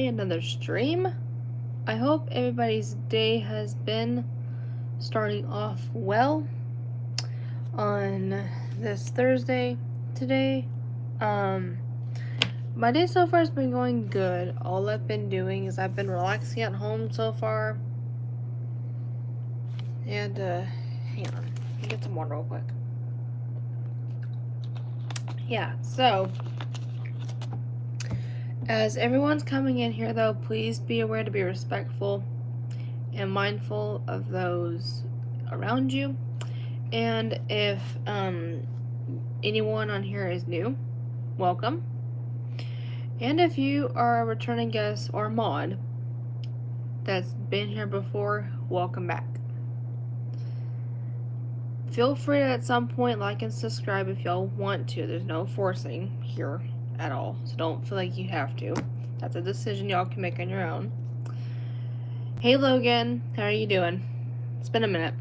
another stream. I hope everybody's day has been starting off well on this Thursday today. Um, my day so far has been going good. All I've been doing is I've been relaxing at home so far. And, hang on. Let me get some water real quick. Yeah, so as everyone's coming in here, though, please be aware to be respectful and mindful of those around you. And if anyone on here is new, welcome. And if you are a returning guest or mod that's been here before, welcome back. Feel free to at some point like and subscribe if y'all want to. There's no forcing here at all, so don't feel like you have to. That's a decision y'all can make on your own. Hey Logan, how are you doing? It's been a minute.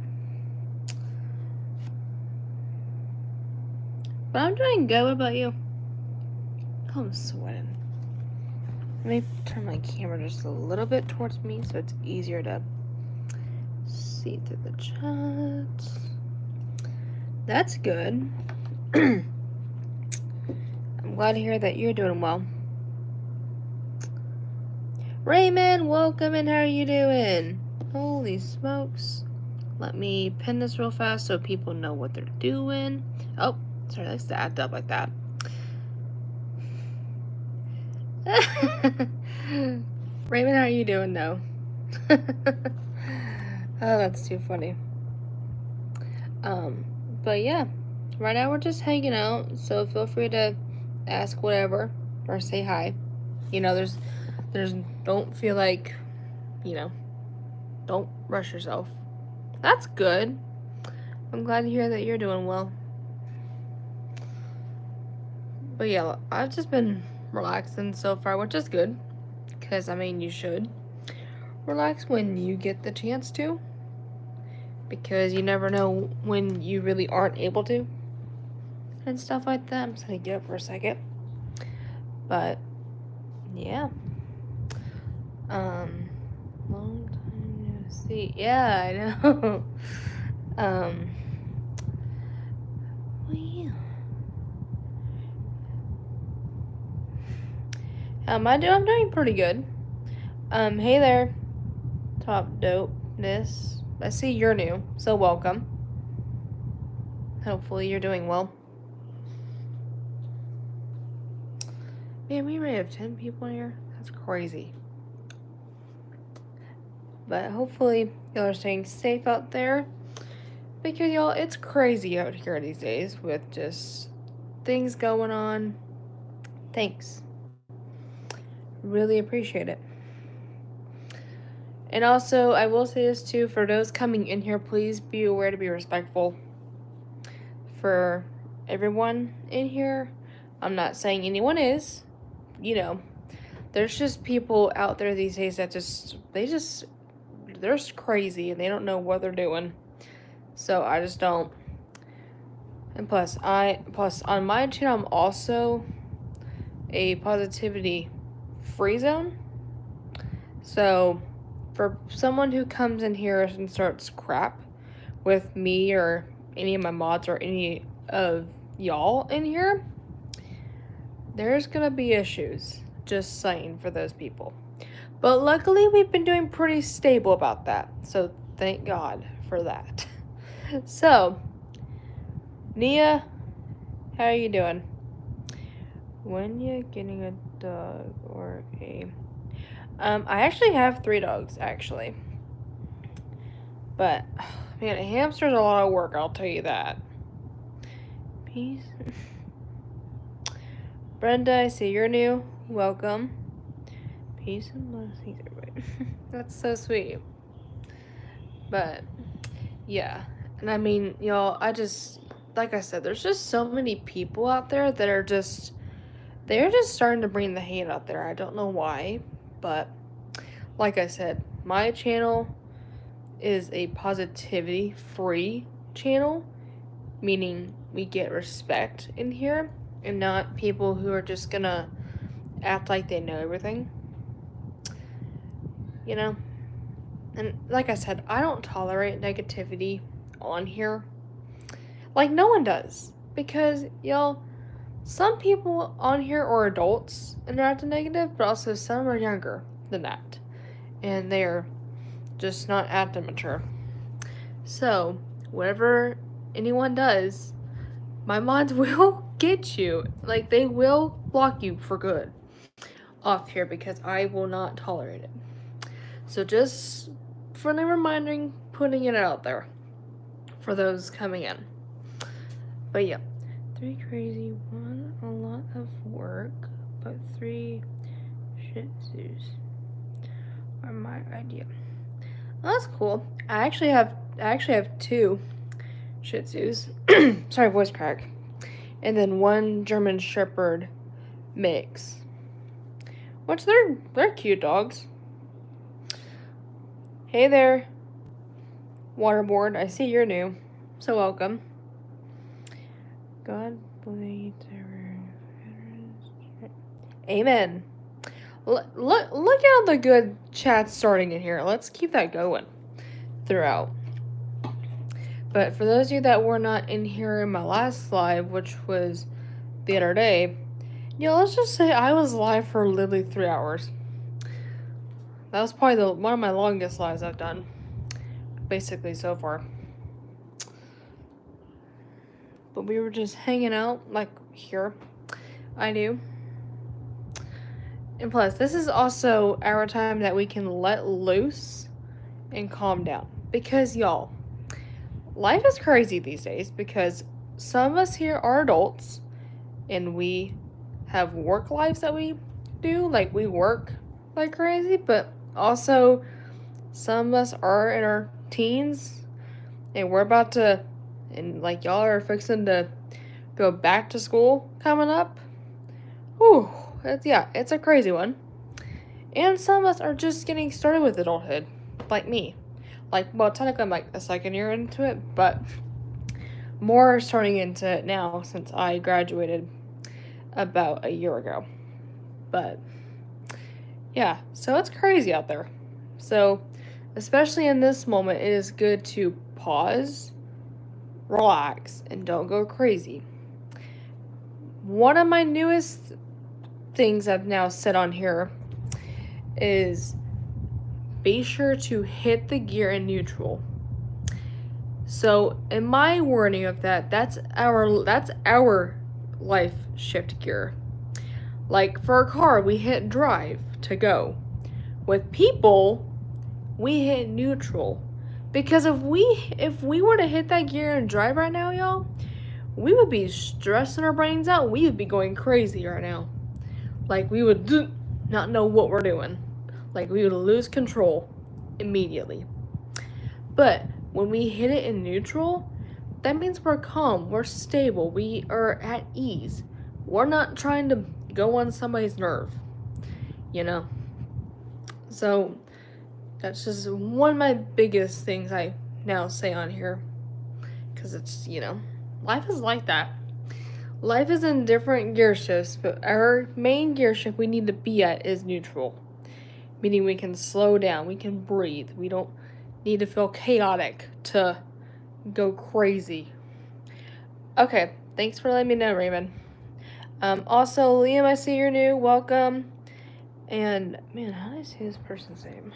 But I'm doing good. What about you? Oh, I'm sweating. Let me turn my camera just a little bit towards me so it's easier to see through the chat. That's good. I'm glad to hear that you're doing well. Raymond, welcome and how are you doing? Holy smokes. Let me pin this real fast so people know what they're doing. Oh, sorry, I like to add up like that. Raymond, how are you doing though? Oh, that's too funny. But yeah, right now we're just hanging out, so feel free to ask whatever or say hi. You know, there's don't feel like, you know, don't rush yourself. That's good. I'm glad to hear that you're doing well. But yeah, I've just been relaxing so far, which is good. Because, I mean, you should relax when you get the chance to. Because you never know when you really aren't able to. And stuff like that. I'm just going to get up for a second. But, yeah. Long time no see. Yeah, I know. Well, yeah. I'm doing pretty good. Hey there, Top Dopeness. I see you're new, so welcome. Hopefully you're doing well. Man, we already have 10 people in here. That's crazy. But hopefully y'all are staying safe out there. Because y'all, it's crazy out here these days with just things going on. Thanks. Really appreciate it. And also, I will say this too, for those coming in here, please be aware to be respectful for everyone in here. I'm not saying anyone is. You know, there's just people out there these days that they're just crazy and they don't know what they're doing. So I just don't. And plus on my channel, I'm also a positivity free zone. So for someone who comes in here and starts crap with me or any of my mods or any of y'all in here, there's gonna be issues. Just saying for those people. But luckily, we've been doing pretty stable about that. So thank God for that. So, Nia, how are you doing? When you getting a dog or a... I actually have 3 dogs, actually. But, man, a hamster's a lot of work, I'll tell you that. Peace. Brenda, I see you're new. Welcome. Peace and blessings, everybody. That's so sweet. But, yeah. And I mean, y'all, like I said, there's just so many people out there that are they're just starting to bring the hate out there. I don't know why, but like I said, my channel is a positivity-free channel, meaning we get respect in here, and not people who are just gonna act like they know everything. you know? And like I said, I don't tolerate negativity on here. Like, no one does. Because, y'all, some people on here are adults and they're acting negative, but also some are younger than that. And they're just not acting mature. So, whatever anyone does, my mods will get you. Like, they will block you for good off here because I will not tolerate it. So, just friendly reminding, putting it out there for those coming in. But yeah, 3 crazy, 1 a lot of work, but 3 Shih Tzus are my idea. Well, that's cool. I actually have 2 Shih Tzus. Sorry, voice crack. And then 1 German Shepherd mix. Which they're cute dogs. Hey there, Waterboard. I see you're new. So welcome. God bless Amen. Look at the good chat starting in here. Let's keep that going throughout. But for those of you that were not in here in my last live, which was the other day, let's just say I was live for literally 3 hours. That was probably one of my longest lives I've done, basically, so far. But we were just hanging out, like, here. I do. And plus, this is also our time that we can let loose and calm down. Because, y'all, life is crazy these days because some of us here are adults and we have work lives that we do. Like, we work like crazy, but also some of us are in our teens and we're about to, and like y'all are fixing to go back to school coming up. Whew, it's a crazy one. And some of us are just getting started with adulthood, like me. Like, well, technically I'm like a second year into it, but more starting into it now since I graduated about a year ago. But yeah, so it's crazy out there. So, especially in this moment, it is good to pause, relax, and don't go crazy. One of my newest things I've now said on here is be sure to hit the gear in neutral. So, in my wording of that, that's our life shift gear. Like for a car, we hit drive to go. With people, we hit neutral. Because if we were to hit that gear and drive right now, y'all, we would be stressing our brains out. We would be going crazy right now. Like, we would not know what we're doing. Like, we would lose control immediately. But when we hit it in neutral, that means we're calm, we're stable, we are at ease. We're not trying to go on somebody's nerve, So, that's just one of my biggest things I now say on here. Because it's, life is like that. Life is in different gear shifts, but our main gear shift we need to be at is neutral. Meaning we can slow down, we can breathe. We don't need to feel chaotic to go crazy. Okay, thanks for letting me know, Raymond. Also, Liam, I see you're new. Welcome. And, man, how do I say this person's name?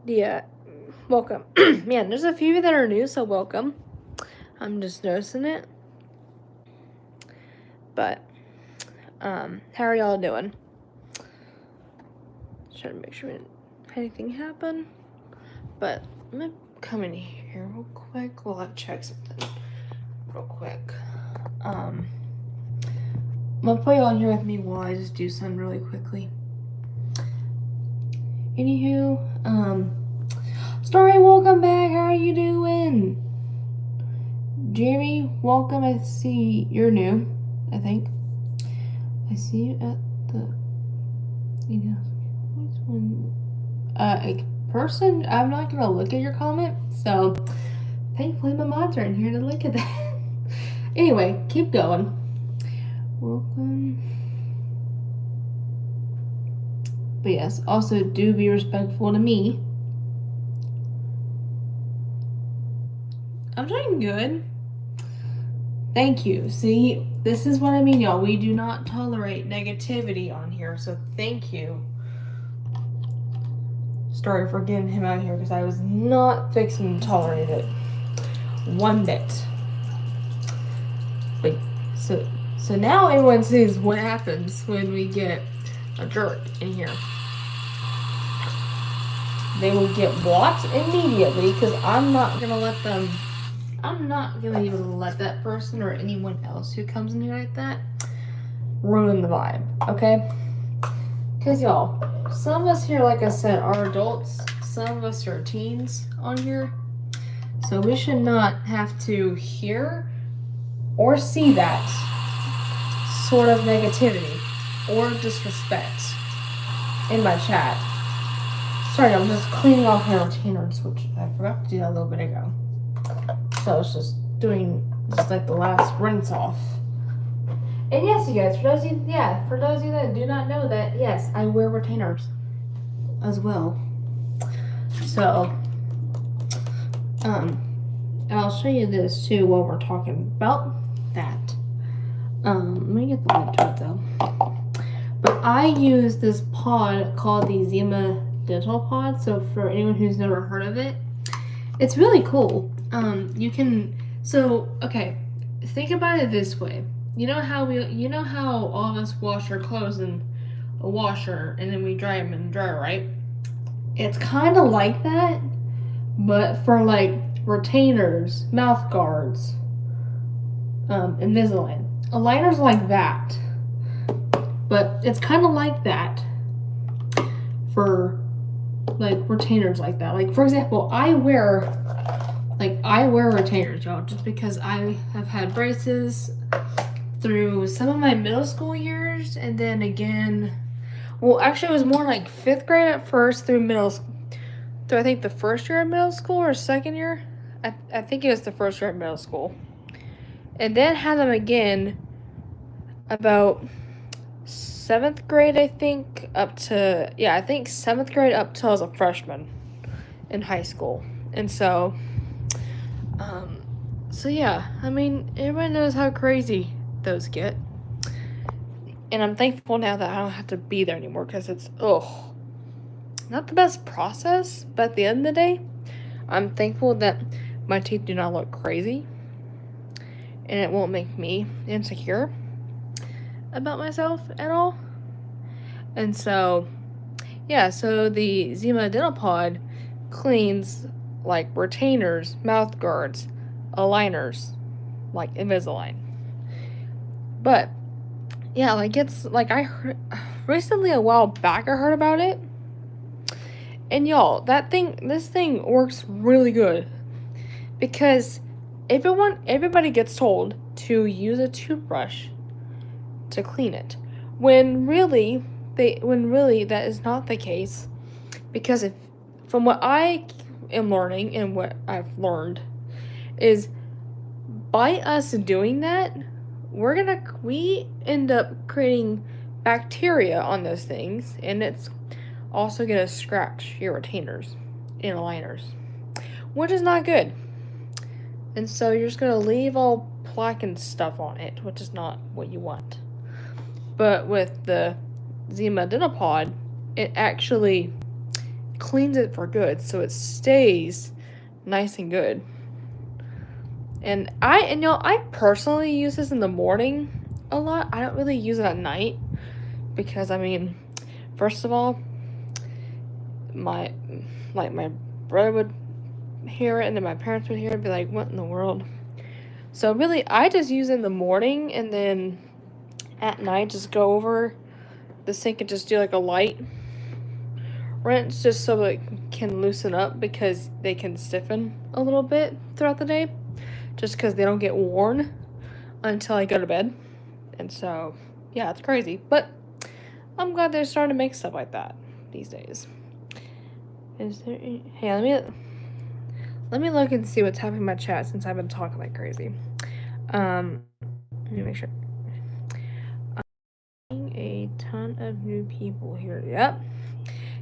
Yeah, welcome. Man, there's a few that are new, so welcome. I'm just noticing it. But, how are y'all doing? Just trying to make sure anything happen. But, I'm gonna come in here real quick while I check something real quick. I'm gonna put y'all in here with me while I just do something really quickly. Anywho, Story, welcome back. How are you doing? Jeremy, welcome. I see you're new, I think. I see you at the, a person. I'm not gonna look at your comment, so thankfully my mods are in here to look at that. Anyway, keep going. Welcome. But yes, also do be respectful to me. I'm doing good. Thank you. See, this is what I mean, y'all. We do not tolerate negativity on here, so thank you. Sorry for getting him out here because I was not fixing to tolerate it one bit. But so now everyone sees what happens when we get a jerk in here. They will get blocked immediately because I'm not gonna let them. I'm not gonna even let that person or anyone else who comes in here like that ruin the vibe, okay? Because y'all, some of us here, like I said, are adults. Some of us are teens on here. So we should not have to hear or see that sort of negativity or disrespect in my chat. Sorry, I'm just cleaning off my retainers, which I forgot to do that a little bit ago. So I was just doing like the last rinse off. And yes, you guys, for those of you that do not know that, yes, I wear retainers as well. So, and I'll show you this too while we're talking about that. Let me get the link to it though. But I use this pod called the Zima Dental Pod. So for anyone who's never heard of it, it's really cool. Okay, think about it this way. You know how all of us wash our clothes in a washer and then we dry them in the dryer, right? It's kind of like that, but for like retainers, mouth guards, Invisalign. Aligners like that, but it's kind of like that for like retainers like that. Like for example, I wear retainers, y'all, just because I have had braces through some of my middle school years, and then again, well, actually, it was more like 5th grade at first through I think the first year of middle school or second year. I think it was the first year of middle school, and then had them again about 7th grade, I think, I think 7th grade up till I was a freshman in high school, and so yeah, I mean, everyone knows how crazy those get. And I'm thankful now that I don't have to be there anymore because it's, not the best process. But at the end of the day, I'm thankful that my teeth do not look crazy. And it won't make me insecure about myself at all. And so, yeah, so the Zima Dental Pod cleans like retainers, mouth guards, aligners, like Invisalign. But yeah, like it's like I heard recently, a while back, I heard about it, and y'all, this thing works really good because everybody gets told to use a toothbrush to clean it, when really that is not the case, because from what I am learning and what I've learned is by us doing that, we end up creating bacteria on those things, and it's also gonna scratch your retainers and aligners, which is not good. And so you're just gonna leave all plaque and stuff on it, which is not what you want. But with the Zima Dental Pod, it actually cleans it for good, so it stays nice and good. And I personally use this in the morning a lot. I don't really use it at night because, I mean, first of all, my brother would hear it, and then my parents would hear it and be like, what in the world? So really, I just use it in the morning, and then at night just go over the sink and just do like a light rinse, just so it can loosen up, because they can stiffen a little bit throughout the day, just because they don't get worn until I go to bed. And so, yeah, it's crazy. But I'm glad they're starting to make stuff like that these days. Hey, let me look and see what's happening in my chat since I've been talking like crazy. Let me make sure. A ton of new people here. Yep.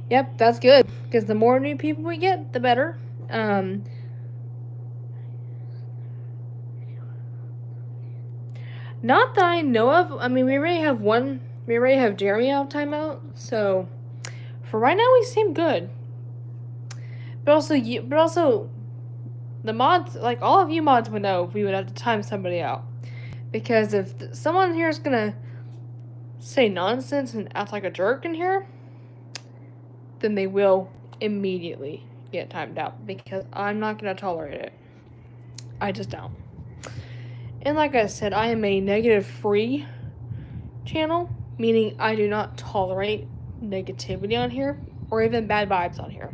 Yep, that's good. Because the more new people we get, the better. Not that I know of. I mean, we already have one. We already have Jeremy out timeout. So, for right now, we seem good. But also, the mods, like all of you mods, would know if we would have to time somebody out. Because if someone here is gonna say nonsense and act like a jerk in here, then they will immediately get timed out. Because I'm not gonna tolerate it. I just don't. And like I said, I am a negative free channel, meaning I do not tolerate negativity on here or even bad vibes on here.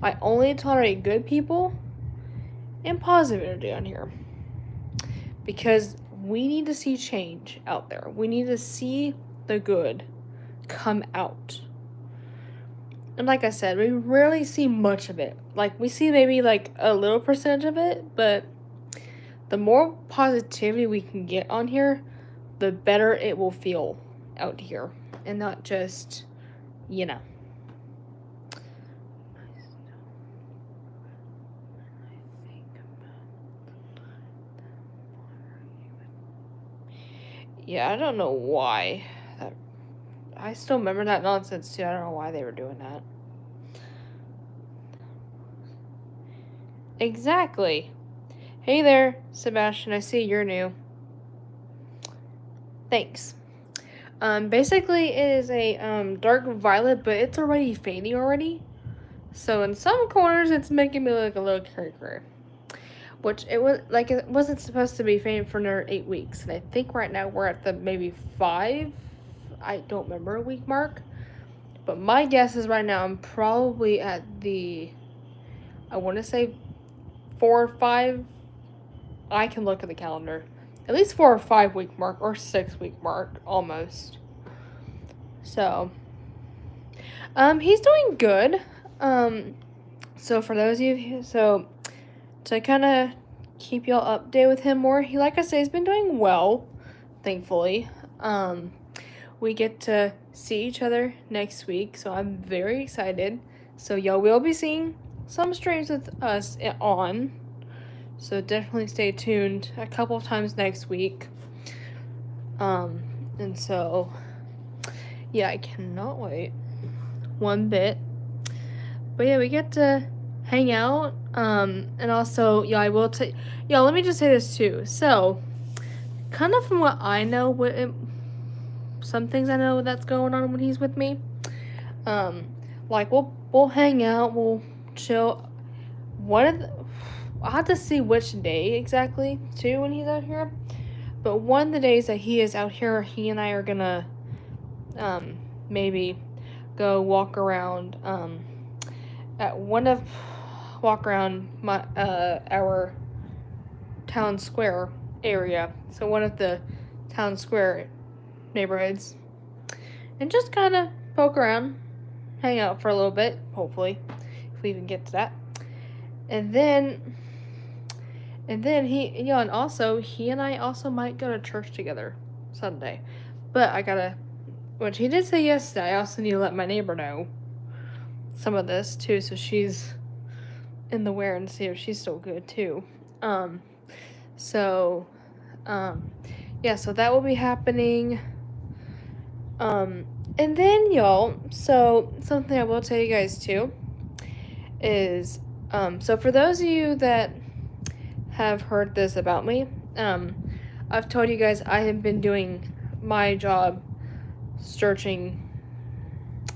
I only tolerate good people and positive energy on here because we need to see change out there. We need to see the good come out. And like I said, we rarely see much of it. Like, we see maybe like a little percentage of it, but the more positivity we can get on here, the better it will feel out here. And not just, you know. Yeah, I don't know why. I still remember that nonsense too. I don't know why they were doing that. Exactly. Hey there, Sebastian. I see you're new. Thanks. Basically, it is a dark violet, but it's already fading already. So in some corners, it's making me look a little cray. Which it wasn't supposed to be fading for another 8 weeks, and I think right now we're at the maybe 5. I don't remember a week mark, but my guess is right now I'm probably at the, I want to say 4 or 5. I can look at the calendar. At least 4 or 5 week mark or 6 week mark almost. So, he's doing good. So for those of you, to kind of keep y'all updated with him more, he, like I say, has been doing well, thankfully. We get to see each other next week, so I'm very excited. So y'all will be seeing some streams with us on. So definitely stay tuned a couple of times next week. And so, yeah, I cannot wait one bit. But yeah, we get to hang out. And also, yeah, I will take. Yeah, let me just say this too. So, kind of from what I know, some things I know that's going on when he's with me. Like we'll hang out, we'll chill. I'll have to see which day exactly too when he's out here. But one of the days that he is out here, he and I are gonna maybe go walk around our town square area. So one of the town square neighborhoods. And just kind of poke around, hang out for a little bit, hopefully, if we even get to that. And then and also he and I also might go to church together Sunday. But which he did say yesterday, I also need to let my neighbor know some of this too, so she's in the aware and see if she's still good too. So that will be happening. And then y'all, so something I will tell you guys too is, so for those of you that have heard this about me, I've told you guys I have been doing my job searching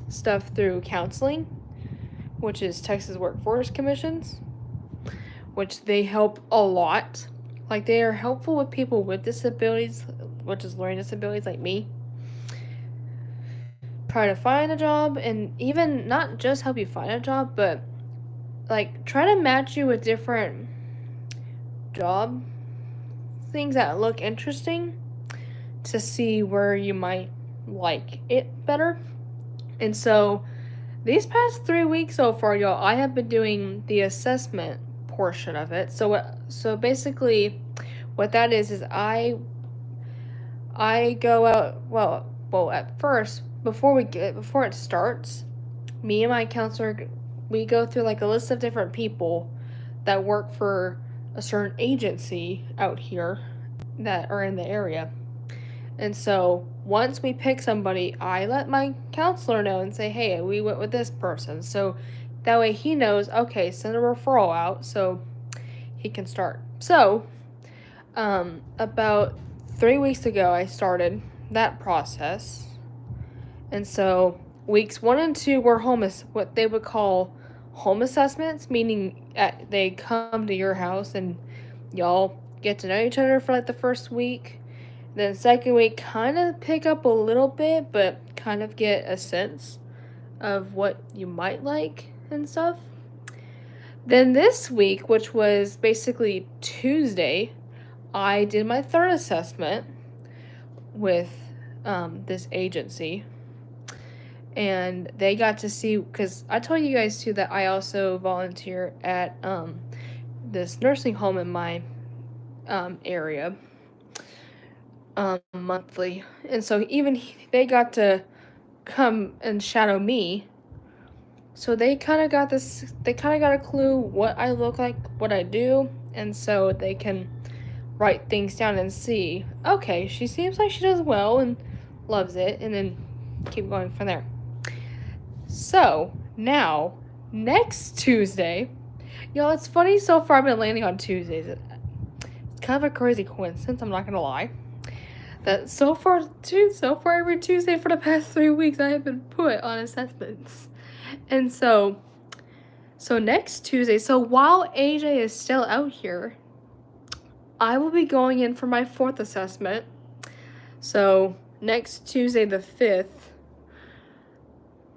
stuff through counseling, which is Texas Workforce Commissions, which they help a lot. Like, they are helpful with people with disabilities, which is learning disabilities like me, try to find a job, and even not just help you find a job, but like try to match you with different job things that look interesting to see where you might like it better. And so these past 3 weeks so far, y'all, I have been doing the assessment portion of it. So basically what that is I go out, well at first, before it starts, me and my counselor, we go through like a list of different people that work for a certain agency out here that are in the area. And so once we pick somebody, I let my counselor know and say, hey, we went with this person. So that way he knows, okay, send a referral out so he can start. So about 3 weeks ago, I started that process. And so weeks 1 and 2 were what they would call home assessments, meaning they come to your house and y'all get to know each other for like the first week. Then second week, kind of pick up a little bit, but kind of get a sense of what you might like and stuff. Then this week, which was basically Tuesday, I did my third assessment with this agency. And they got to see, because I told you guys too that I also volunteer at this nursing home in my area monthly. And so they got to come and shadow me. So they kind of got a clue what I look like, what I do, and so they can write things down and see, okay, she seems like she does well and loves it, and then keep going from there. So now, next Tuesday, y'all, it's funny, so far I've been landing on Tuesdays. It's kind of a crazy coincidence, I'm not gonna lie. That so far every Tuesday for the past 3 weeks I have been put on assessments. And so next Tuesday, so while AJ is still out here, I will be going in for my 4th assessment. So next Tuesday the 5th.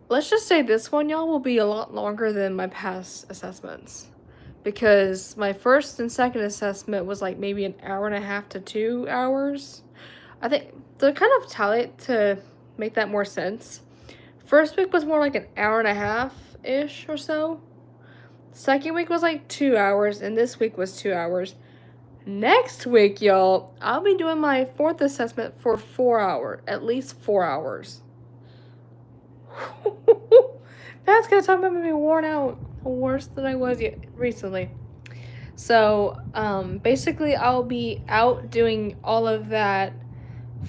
Let's just say this one, y'all, will be a lot longer than my past assessments. Because my first and second assessment was like maybe an hour and a half to 2 hours. I think they're kind of tight to make that more sense. First week was more like an hour and a half-ish or so. Second week was like 2 hours, and this week was 2 hours. Next week, y'all, I'll be doing my 4th assessment for 4 hours, at least 4 hours. That's gonna talk about me worn out worse than I was recently. So, basically, I'll be out doing all of that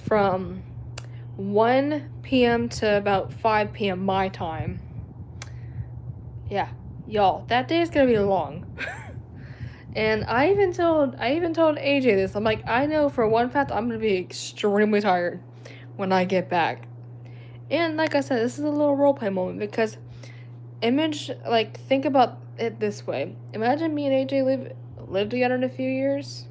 from 1 p.m. to about 5 p.m. my time. Yeah, y'all, that day is gonna be long. And I even told AJ this. I'm like, I know for one fact I'm gonna be extremely tired when I get back. And like I said, this is a little roleplay moment because think about it this way. Imagine me and AJ live together in a few years,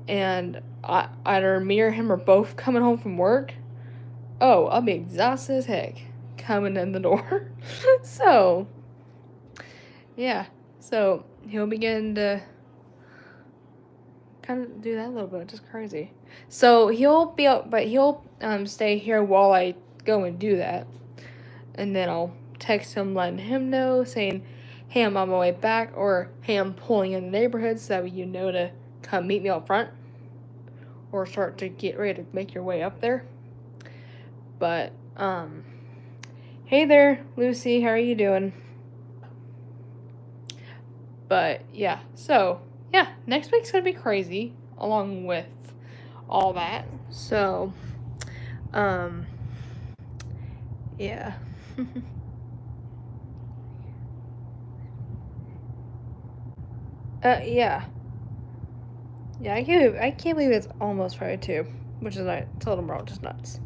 and either me or him are both coming home from work. Oh, I'll be exhausted as heck coming in the door. So, yeah. So, he'll begin to kind of do that a little bit, just crazy. So, he'll be out, but he'll stay here while I go and do that. And then I'll text him, letting him know, saying, hey, I'm on my way back, or hey, I'm pulling in the neighborhood, so that you know to come meet me out front, or start to get ready to make your way up there. But, hey there, Lucy, how are you doing? But, yeah, so, yeah, next week's gonna be crazy, along with all that. So, yeah. Yeah. Yeah, I can't believe it's almost Friday too, which is I told him we're all just nuts.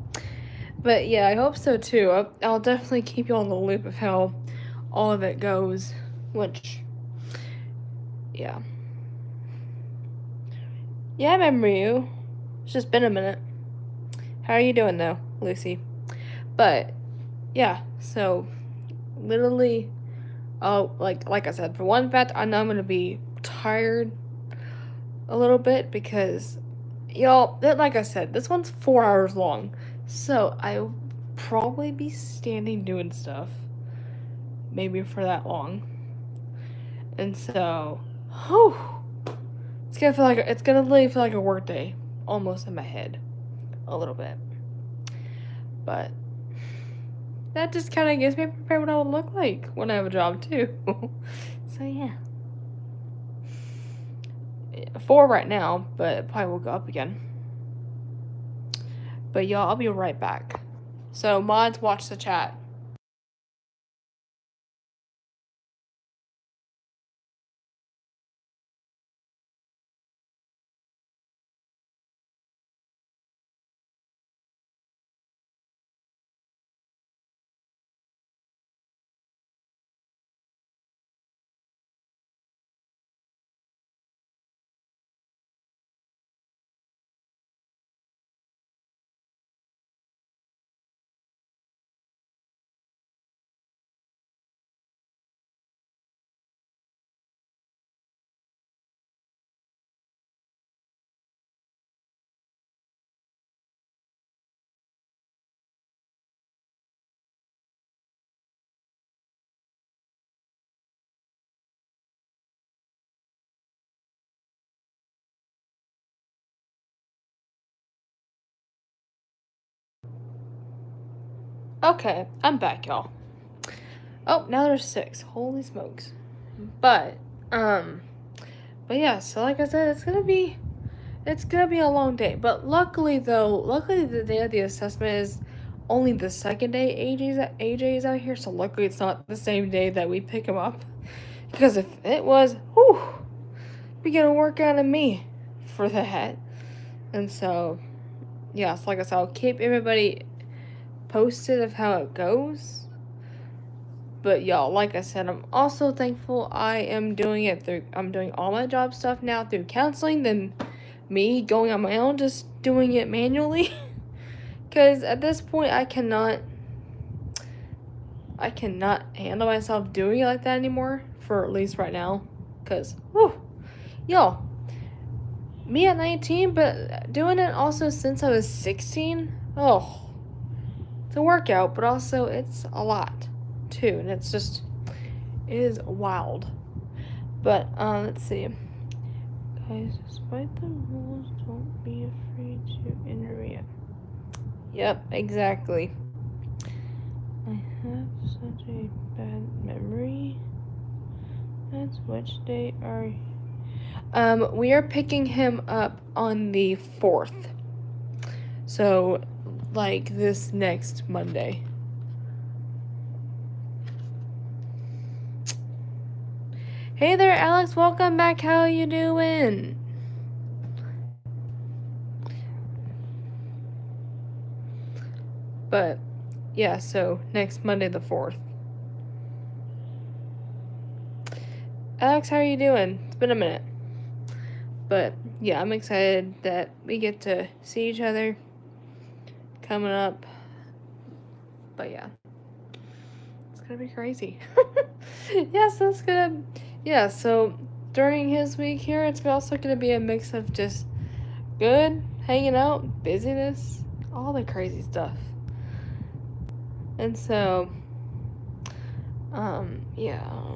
But yeah, I hope so too. I'll definitely keep you on the loop of how all of it goes, which, yeah. Yeah, I remember you. It's just been a minute. How are you doing though, Lucy? But, yeah, so, literally, like I said, for one fact, I know I'm gonna be tired a little bit because, y'all, like I said, this one's 4 hours long, so I'll probably be standing doing stuff maybe for that long. And so, whew, it's gonna literally feel like a work day almost in my head a little bit. But that just kind of gets me prepared what I would look like when I have a job too. So yeah. 4 right now, but it probably will go up again. But y'all, I'll be right back. So mods, watch the chat. Okay, I'm back, y'all. Oh, now there's 6. Holy smokes. But yeah, so like I said, it's gonna be a long day. But luckily the day of the assessment is only the second day AJ's out here, so luckily it's not the same day that we pick him up. Because if it was, whew, be gonna work out of me for that. And so yeah, so like I said, I'll keep everybody posted of how it goes. But y'all, like I said, I'm also thankful I'm doing all my job stuff now through counseling than me going on my own, just doing it manually. Because at this point, I cannot handle myself doing it like that anymore, for at least right now. Because, whew, y'all, me at 19, but doing it also since I was 16, oh, it's a workout, but also it's a lot, too. And it is wild. But, let's see. Guys, despite the rules, don't be afraid to interview. Yep, exactly. I have such a bad memory. That's which day are we are picking him up on the 4th. So, like, this next Monday. Hey there, Alex. Welcome back. How you doing? But, yeah, so next Monday the 4th. Alex, how are you doing? It's been a minute. But, yeah, I'm excited that we get to see each other coming up. But, yeah. It's gonna be crazy. Yes, that's gonna... Yeah, so during his week here, it's also gonna be a mix of just good, hanging out, busyness, all the crazy stuff. And so, yeah.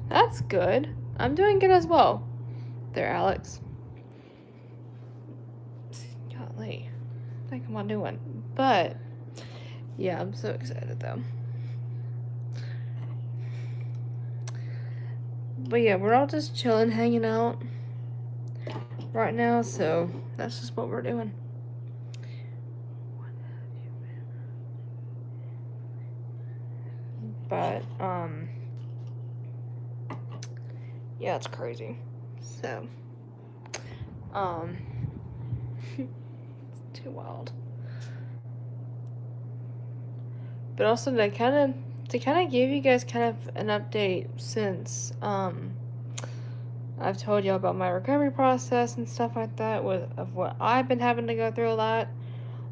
That's good. I'm doing good as well. There, Alex. Golly. What the heck am I doing? But, yeah, I'm so excited though. But yeah, we're all just chilling, hanging out right now, so that's just what we're doing. But, yeah, it's crazy. So, it's too wild. But also to kind of give you guys kind of an update, since I've told y'all about my recovery process and stuff like that, of what I've been having to go through a lot.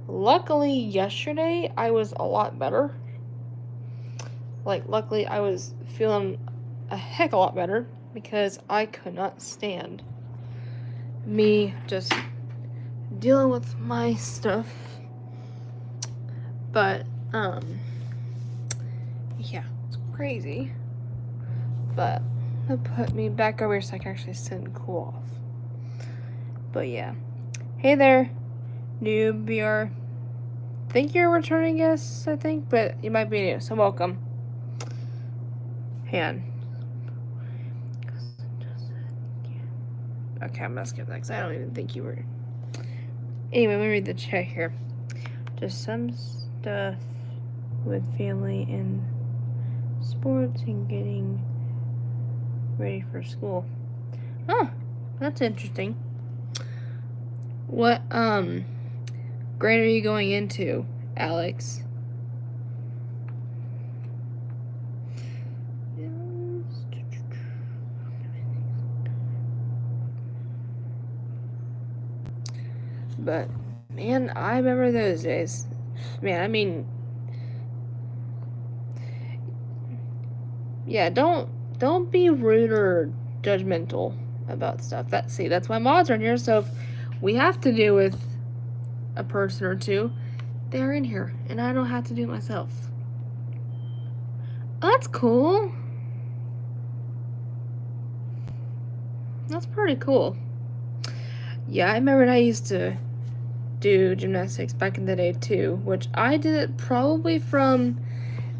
Luckily, yesterday I was a lot better. Like, luckily I was feeling a heck of a lot better, because I could not stand me just dealing with my stuff. But yeah, it's crazy. But it'll put me back over here so I can actually sit and cool off. But yeah. Hey there, new BR. think you're a returning guest, I think, but you might be new, so welcome. Hang on. Okay, I'm gonna skip that because I don't even think you were. Anyway, let me read the chat here. Just some stuff with family and sports and getting ready for school. Oh, that's interesting. What grade are you going into, Alex? But man, I remember those days. Man, I mean, yeah, don't be rude or judgmental about stuff. That's why mods are in here. So if we have to deal with a person or two, they're in here, and I don't have to do it myself. Oh, that's cool. That's pretty cool. Yeah, I remember I used to do gymnastics back in the day too, which I did it probably from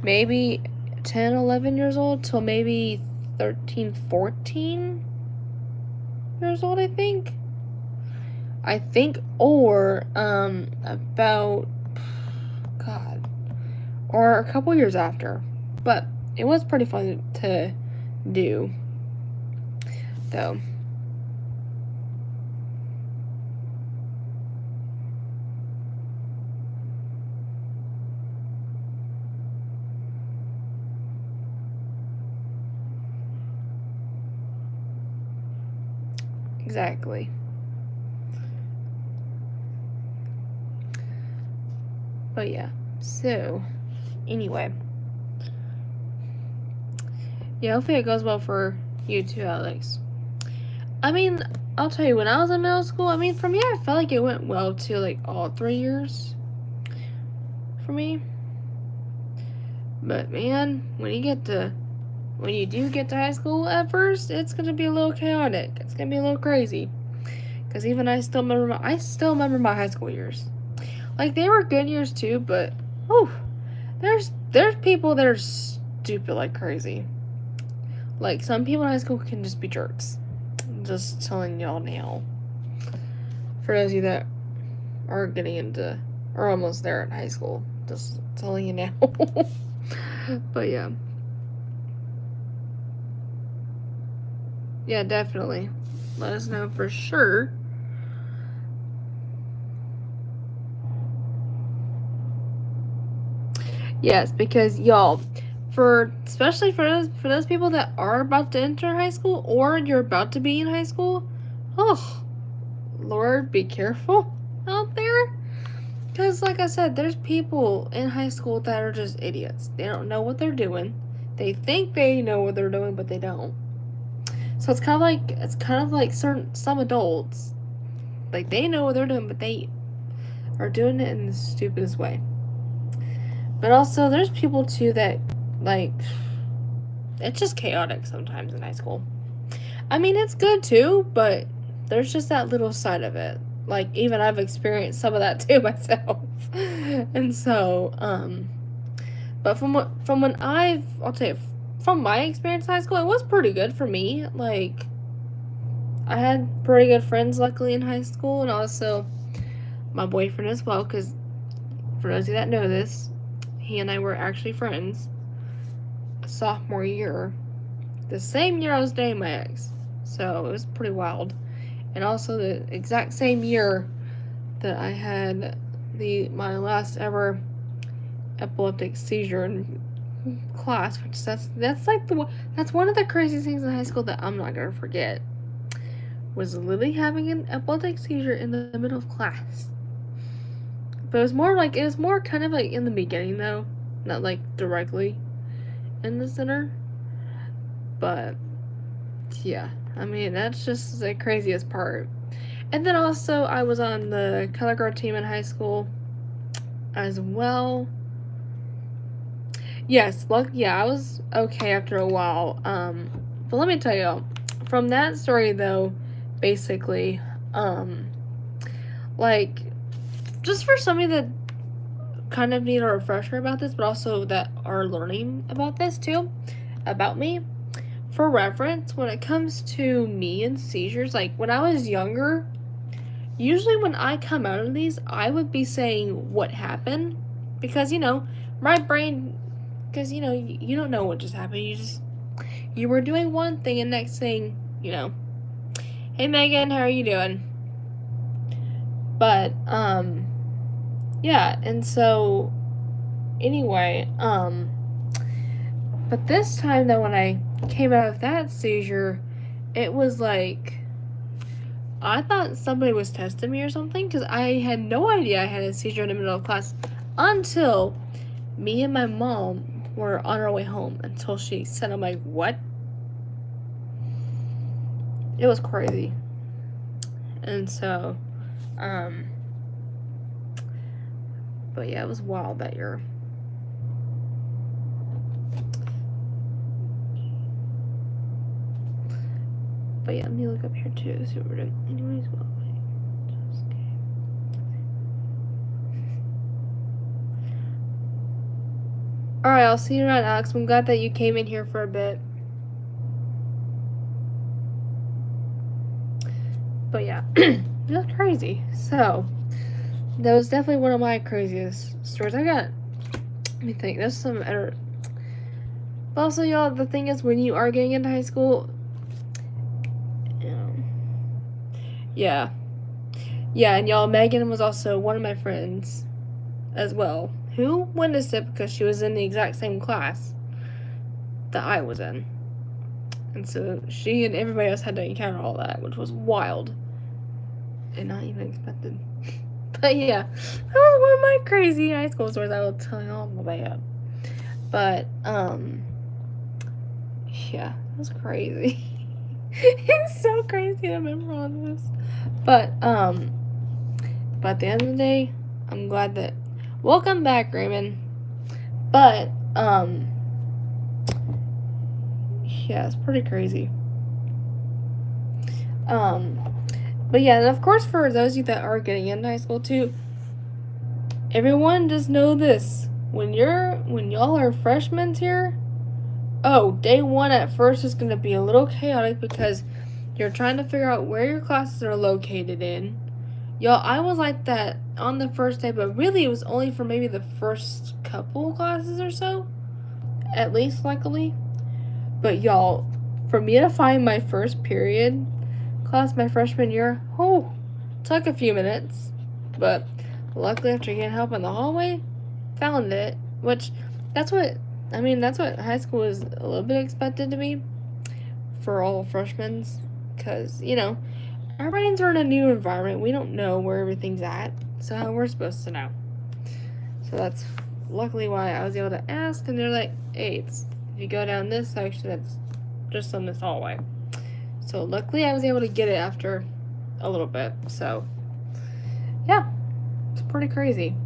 maybe 10, 11 years old till maybe 13, 14 years old, I think, or about, God, or a couple years after, but it was pretty fun to do, though. Exactly. But yeah, so anyway, yeah, hopefully it goes well for you too, Alex. I mean, I'll tell you, when I was in middle school, I mean, for me, I felt like it went well too, like all 3 years for me. But man, when you do get to high school at first, it's gonna be a little chaotic. It's gonna be a little crazy. Cause even I still remember my high school years. Like, they were good years too, but there's people that are stupid like crazy. Like, some people in high school can just be jerks. I'm just telling y'all now. For those of you that are getting into or almost there in high school, just telling you now. But yeah. Yeah, definitely. Let us know for sure. Yes, because y'all, especially for those people that are about to enter high school or you're about to be in high school, oh Lord, be careful out there. Because like I said, there's people in high school that are just idiots. They don't know what they're doing. They think they know what they're doing, but they don't. So it's kind of like some adults, like, they know what they're doing, but they are doing it in the stupidest way. But also, there's people too that, like, it's just chaotic sometimes in high school. I mean, it's good too, but there's just that little side of it. Like, even I've experienced some of that too myself. And so, but from my experience in high school, it was pretty good for me. Like, I had pretty good friends, luckily, in high school, and also my boyfriend as well, because for those of you that know this, he and I were actually friends sophomore year, the same year I was dating my ex. So it was pretty wild. And also the exact same year that I had my last ever epileptic seizure in class, which that's one of the craziest things in high school that I'm not gonna forget. Was literally having an epileptic seizure in the middle of class. But it was more kind of like in the beginning though, not like directly in the center. But yeah, I mean, that's just the craziest part. And then also, I was on the color guard team in high school as well. Yes, I was okay after a while. But let me tell y'all, from that story though, basically, like, just for somebody that kind of need a refresher about this, but also that are learning about this too, about me. For reference, when it comes to me and seizures, like when I was younger, usually when I come out of these, I would be saying what happened because, my brain, because, you don't know what just happened. You were doing one thing and next thing, hey Megan, how are you doing? But, yeah, and so, anyway, but this time though, when I came out of that seizure, it was like, I thought somebody was testing me or something, because I had no idea I had a seizure in the middle of class until me and my mom were on our way home, until she said, I'm like, what? It was crazy. And so, but yeah, it was wild that year. But yeah, let me look up here too, see what we're doing. Anyways, well, alright, I'll see you around, Alex. I'm glad that you came in here for a bit. But yeah, that's crazy. So, that was definitely one of my craziest stories. Let me think, there's some other. But also, y'all, the thing is, when you are getting into high school, yeah, and y'all, Megan was also one of my friends as well, who witnessed it because she was in the exact same class that I was in. And so she and everybody else had to encounter all that, which was wild and not even expected. But yeah, that was one of my crazy high school stories I will tell you all about. But, yeah, it was crazy. It's so crazy to remember all this. But at the end of the day, I'm glad that. Welcome back, Raymond. But, yeah, it's pretty crazy. But yeah, and of course, for those of you that are getting into high school too, everyone just know this: when y'all are freshmen here, day one at first is gonna be a little chaotic because you're trying to figure out where your classes are located in. Y'all, I was like that on the first day, but really it was only for maybe the first couple classes or so, at least luckily. But y'all, for me to find my first period class my freshman year, took a few minutes, but luckily after getting help in the hallway, found it, which that's what high school is a little bit expected to be for all freshmen, because, our brains are in a new environment. We don't know where everything's at, so how we're supposed to know. So that's luckily why I was able to ask, and they're like, hey, if you go down this section, it's just on this hallway. So luckily I was able to get it after a little bit. So yeah, it's pretty crazy.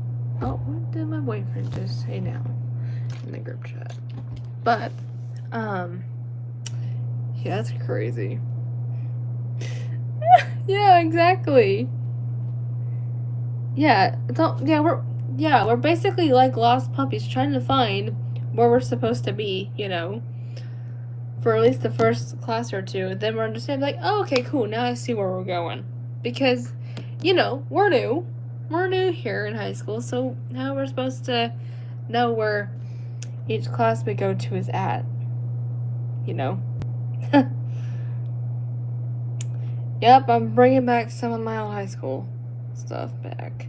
Oh, what did my boyfriend just say now in the group chat? But yeah, that's crazy. Yeah, exactly. Yeah, we're basically like lost puppies trying to find where we're supposed to be, for at least the first class or two. Then we're understanding, like, oh, okay, cool, now I see where we're going. Because, we're new. We're new here in high school, so how we're supposed to know where each class we go to is at, Yep, I'm bringing back some of my old high school stuff back.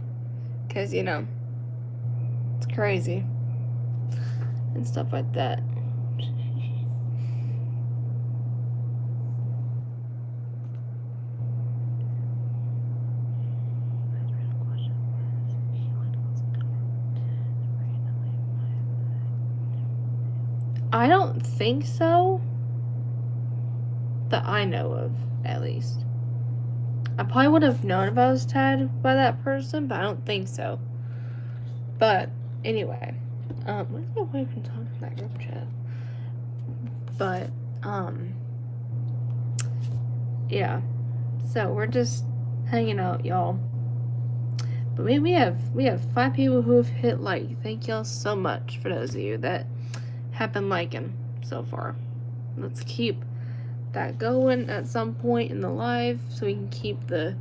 Because, it's crazy. And stuff like that. I don't think so. That I know of, at least. I probably would have known if I was tagged by that person, but I don't think so. But anyway, what's my boyfriend talking in that group chat? But yeah. So we're just hanging out, y'all. But we have 5 people who have hit like. Thank y'all so much for those of you that have been liking so far. Let's keep that going at some point in the live so we can keep the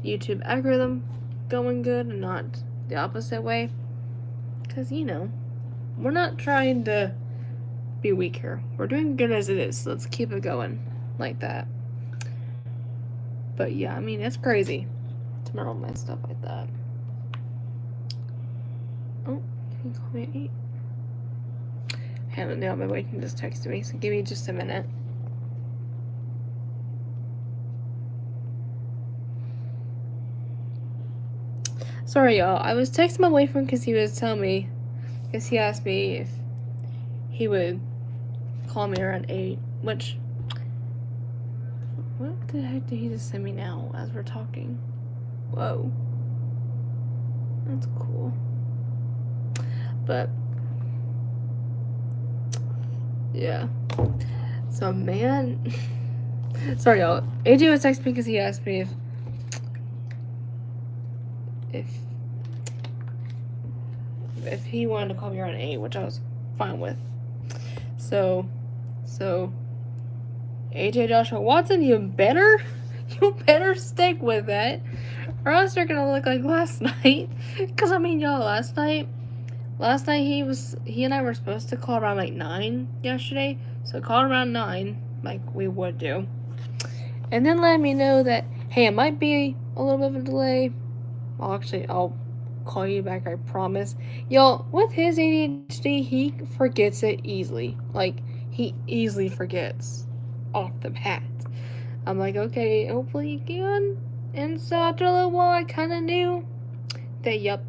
YouTube algorithm going good and not the opposite way. Because, you know, we're not trying to be weak here. We're doing good as it is, so let's keep it going like that. But yeah, I mean, it's crazy. Tomorrow night stuff like that. Oh, can you call me at 8? I haven't been on my way, can just text me, so give me just a minute. Sorry, y'all. I was texting my boyfriend because he was telling me, because he asked me if he would call me around 8, which, what the heck did he just send me now as we're talking? Whoa. That's cool. But, yeah. So, man, sorry, y'all. AJ was texting me because he asked me if he wanted to call me around 8, which I was fine with. So AJ Joshua Watson, you better stick with that, or else you're gonna look like last night. Cause I mean, y'all, last night he and I were supposed to call around like 9 yesterday. So call around 9, like we would do, and then let me know that, hey, it might be a little bit of a delay. I'll call you back, I promise. Y'all, with his ADHD, he forgets it easily. Like, he easily forgets off the bat. I'm like, okay, hopefully you can. And so after a little while, I kind of knew that, yep,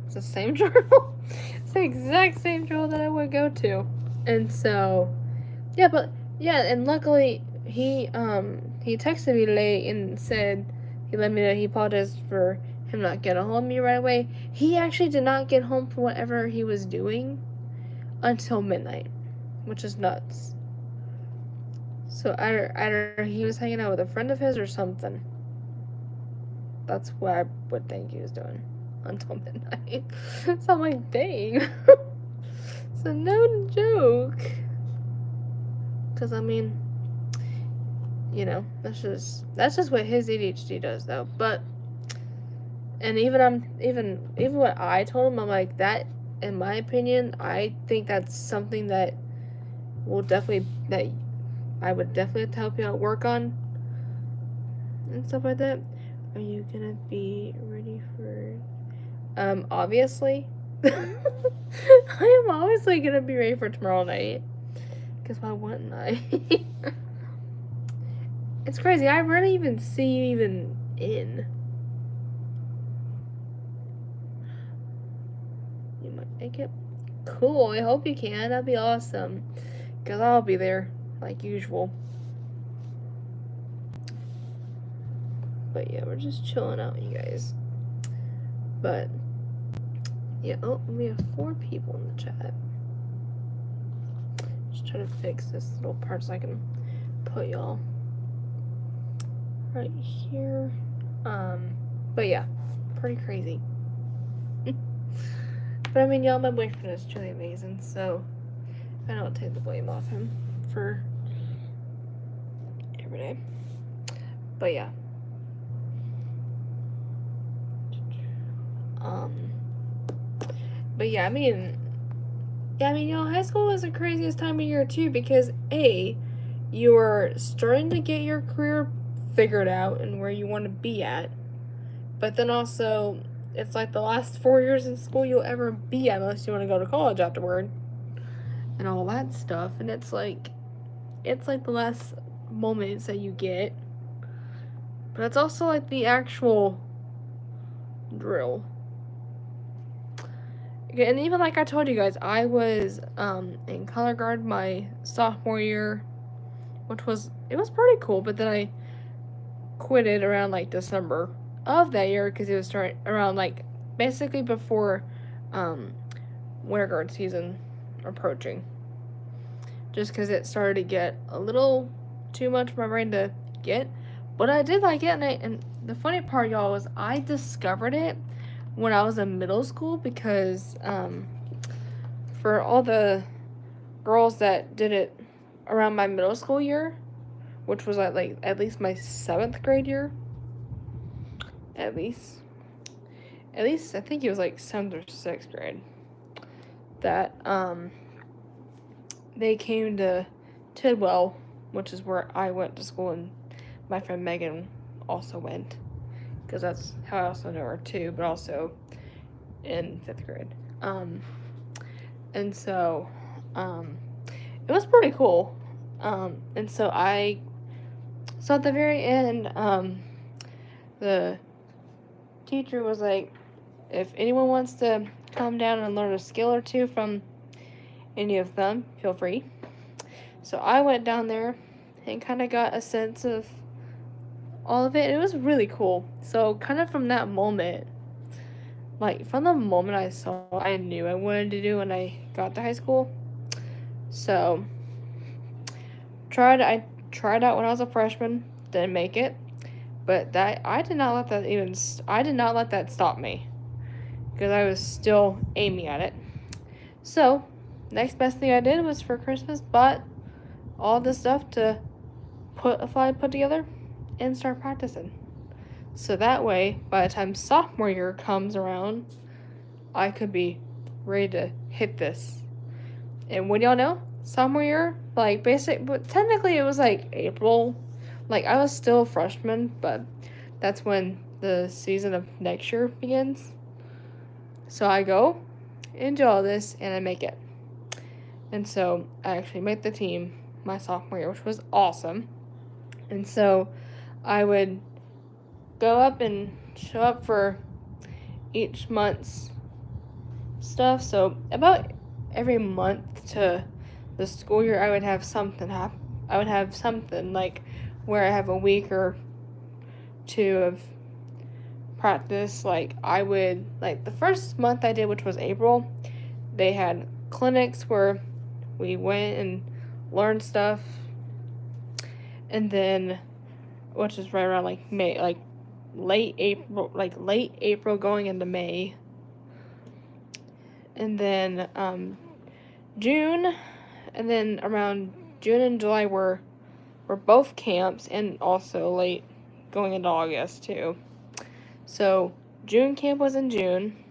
it's the same journal. It's the exact same journal that I would go to. And so, yeah, and luckily, he texted me late and said, he let me know he apologized for him not getting home to me right away. He actually did not get home from whatever he was doing until midnight, which is nuts. So either he was hanging out with a friend of his or something. That's what I would think he was doing until midnight. So I'm like, dang. So no joke. Because I mean, you know, that's just what his ADHD does though. But and even what I told him, I'm like, that, in my opinion, I think that's something that I would definitely have to help you out work on and stuff like that. Are you gonna be ready for obviously. I am obviously gonna be ready for tomorrow night. Because why wouldn't I? It's crazy. I rarely even see you even in. You might make it. Cool. I hope you can. That'd be awesome. Because I'll be there, like usual. But yeah, we're just chilling out, you guys. But yeah, oh, we have 4 people in the chat. Just trying to fix this little part so I can put y'all right here. But yeah, pretty crazy. But I mean, y'all, my boyfriend is truly amazing, so I don't take the blame off him for every day. But yeah. But yeah, I mean, y'all, high school was the craziest time of year too, because you're starting to get your career figured out and where you want to be at, but then also it's like the last 4 years in school you'll ever be at, unless you want to go to college afterward and all that stuff. And it's like the last moments that you get, but it's also like the actual drill. And even like I told you guys, I was in color guard my sophomore year, which was pretty cool. But then I quit it around like December of that year because it was starting around like basically before winter guard season approaching. Just because it started to get a little too much for my brain to get, but I did like it. And the funny part, y'all, was I discovered it when I was in middle school because for all the girls that did it around my middle school year, which was like at least my 7th grade year, at least I think it was like 7th or 6th grade, that they came to Tidwell, which is where I went to school, and my friend Megan also went, because that's how I also know her too, but also in 5th grade. And so it was pretty cool. And so at the very end, the teacher was like, if anyone wants to come down and learn a skill or two from any of them, feel free. So I went down there and kind of got a sense of all of it. It was really cool. So kind of from that moment, like from the moment I saw, I knew I wanted to do when I got to high school. So I tried out when I was a freshman, didn't make it, but I did not let that stop me, because I was still aiming at it. So next best thing I did was for Christmas bought all the stuff to put together and start practicing. So that way, by the time sophomore year comes around, I could be ready to hit this. And when y'all know, sophomore year, like but technically it was like April. Like I was still a freshman, but that's when the season of next year begins. So I go and do all this and I make it. And so I actually made the team my sophomore year, which was awesome. And so I would go up and show up for each month's stuff. So about every month to the school year, I would have something happen. I would have something like where I have a week or two of practice. Like I would, like the first month I did, which was April, they had clinics where we went and learned stuff. And then, which is right around like May, like late April going into May. And then June, and then around June and July were both camps, and also late going into August too. So June camp was in June,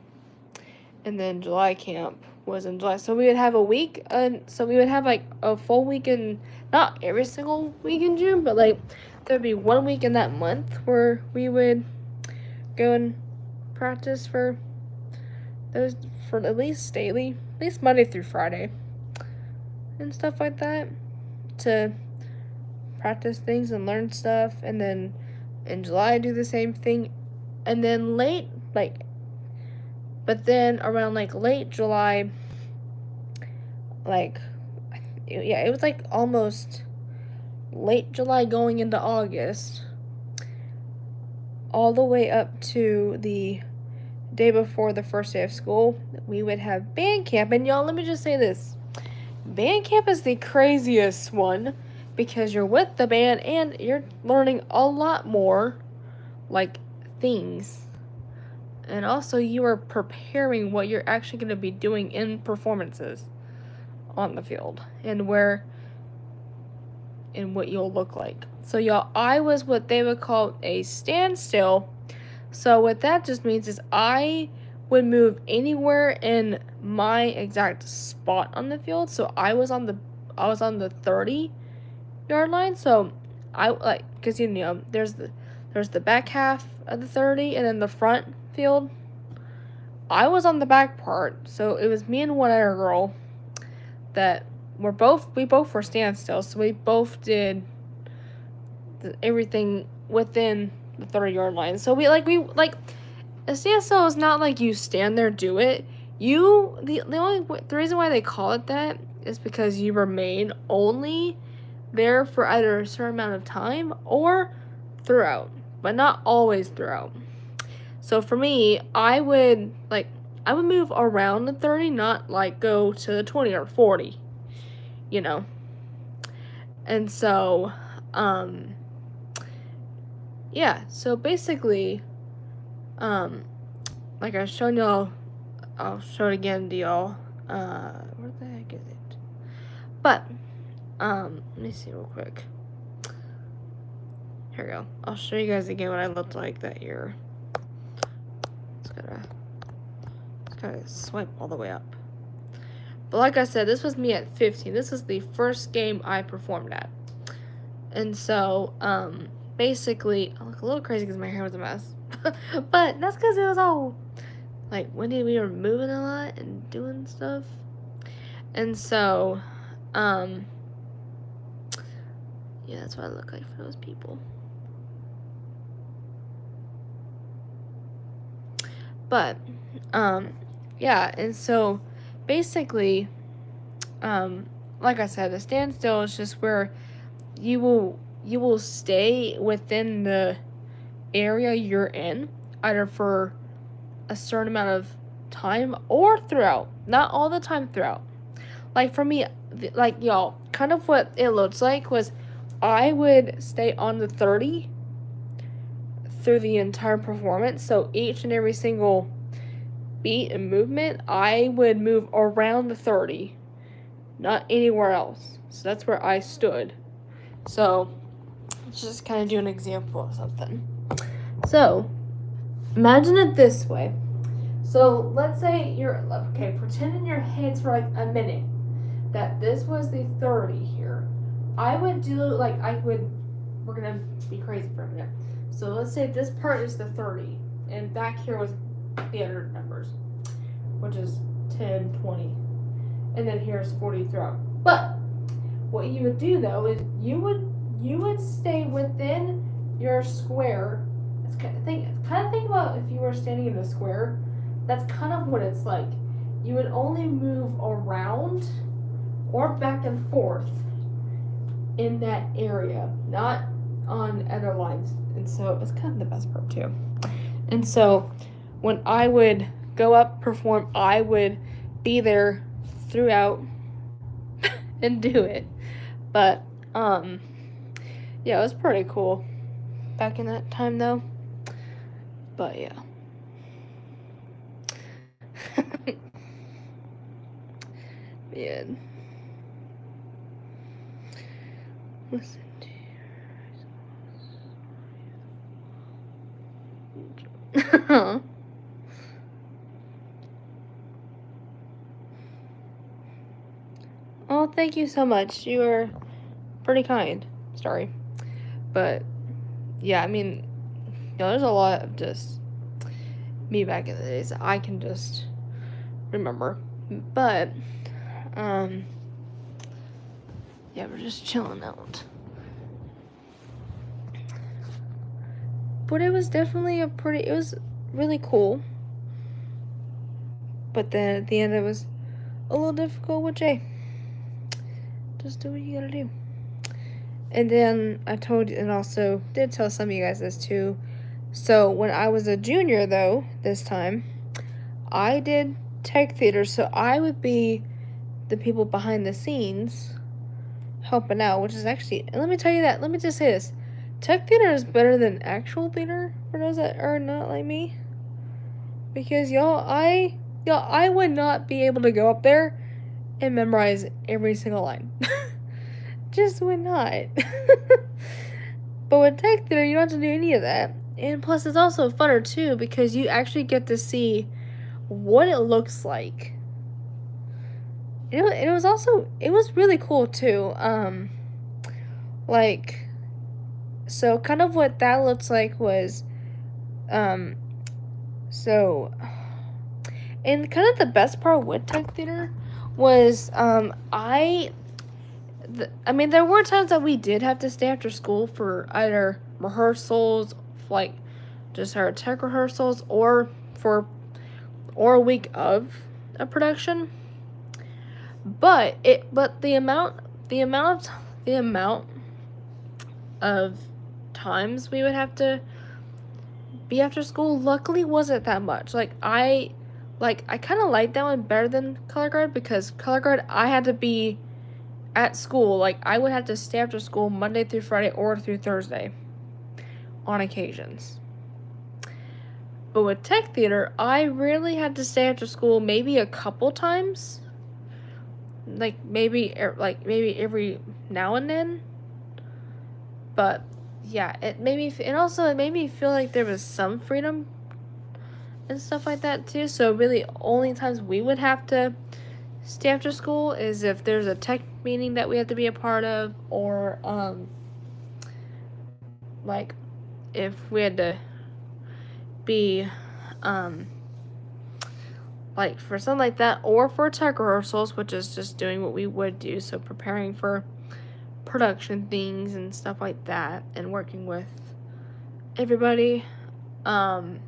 and then July camp was in July. So we would have a week, so we would have like a full week in, not every single week in June, but like there'd be 1 week in that month where we would go and practice for those, for at least daily, at least Monday through Friday, and stuff like that, to practice things and learn stuff. And then in July I do the same thing. And then but then around like late July, it was like almost late July going into August, all the way up to the day before the first day of school, we would have band camp. And y'all, let me just say this. Band camp is the craziest one, because you're with the band and you're learning a lot more, like, things. And also you are preparing what you're actually going to be doing in performances on the field, and what you'll look like. So y'all, I was what they would call a standstill. So what that just means is I would move anywhere in my exact spot on the field. So I was on the 30-yard line. So I because there's the back half of the 30 and then the front field. I was on the back part, so it was me and one other girl that we both were standstill. So we both did everything within the 30-yard line. So a standstill is not like you stand there, do it. The reason why they call it that is because you remain only there for either a certain amount of time or throughout, but not always throughout. So for me, I would move around the 30, not like go to the 20 or 40, And so, yeah, so basically, like I was showing y'all, I'll show it again to y'all. Where the heck is it? But, let me see real quick. Here we go. I'll show you guys again what I looked like that year. Just gotta swipe all the way up. But like I said, this was me at 15. This was the first game I performed at. And so, basically, I look a little crazy because my hair was a mess. But that's because it was all, like, windy. We were moving a lot and doing stuff. And so, yeah, that's what I look like for those people. But, yeah, and so, basically, like I said, a standstill is just where you will stay within the area you're in, either for a certain amount of time or throughout. Not all the time throughout. Like for me, like y'all, kind of what it looks like was I would stay on the 30 through the entire performance. So each and every single beat and movement, I would move around the 30, not anywhere else. So that's where I stood. So let's just kind of do an example of something. So imagine it this way. So let's say pretend in your head for like a minute that this was the 30 here. I would do we're gonna be crazy for a minute. So let's say this part is the 30, and back here was the other numbers, which is 10, 20, and then here's 40 throughout. But what you would do though is you would stay within your square. Think about if you were standing in a square. That's kind of what it's like. You would only move around or back and forth in that area, not on other lines. And so it's kind of the best part too. And so when I would go up, perform, I would be there throughout and do it. But yeah, it was pretty cool back in that time though. But yeah. Man. Listen to Oh, thank you so much. You were pretty kind. Sorry. But yeah, I mean, there's a lot of just me back in the days that I can just remember. But yeah, we're just chilling out. But it was definitely it was really cool. But then at the end it was a little difficult with Jay. Just do what you gotta do. And then I told you, and also did tell some of you guys this too. So when I was a junior though, this time, I did tech theater, so I would be the people behind the scenes helping out, which is actually, and let me tell you that, let me just say this. Tech theater is better than actual theater for those that are not like me. Because I would not be able to go up there and memorize every single line. Just would not. But with tech theater, you don't have to do any of that. And plus, it's also funner too because you actually get to see what it looks like. It was really cool too. So kind of what that looks like was, so, and kind of the best part with tech theater was, I mean, there were times that we did have to stay after school for either rehearsals, like just our tech rehearsals, or a week of a production. But the amount of times we would have to be after school luckily wasn't that much. I kind of liked that one better than color guard because color guard I had to be at school. Like I would have to stay after school Monday through Friday or through Thursday on occasions. But with tech theater, I rarely had to stay after school, maybe a couple times. Like maybe every now and then. But yeah, it made me and also it made me feel like there was some freedom and stuff like that too. So really only times we would have to stay after school is if there's a tech meeting that we have to be a part of, or like if we had to be like for something like that, or for tech rehearsals, which is just doing what we would do, so preparing for production things and stuff like that, and working with everybody. But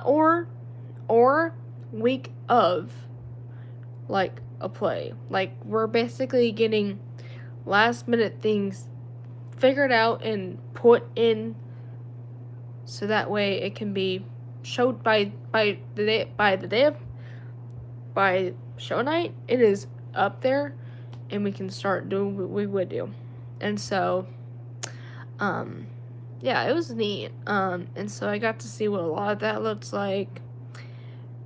or week of like a play, like we're basically getting last minute things figured out and put in, so that way it can be showed by show night. It is up there, and we can start doing what we would do. And so, yeah, it was neat. And so I got to see what a lot of that looks like,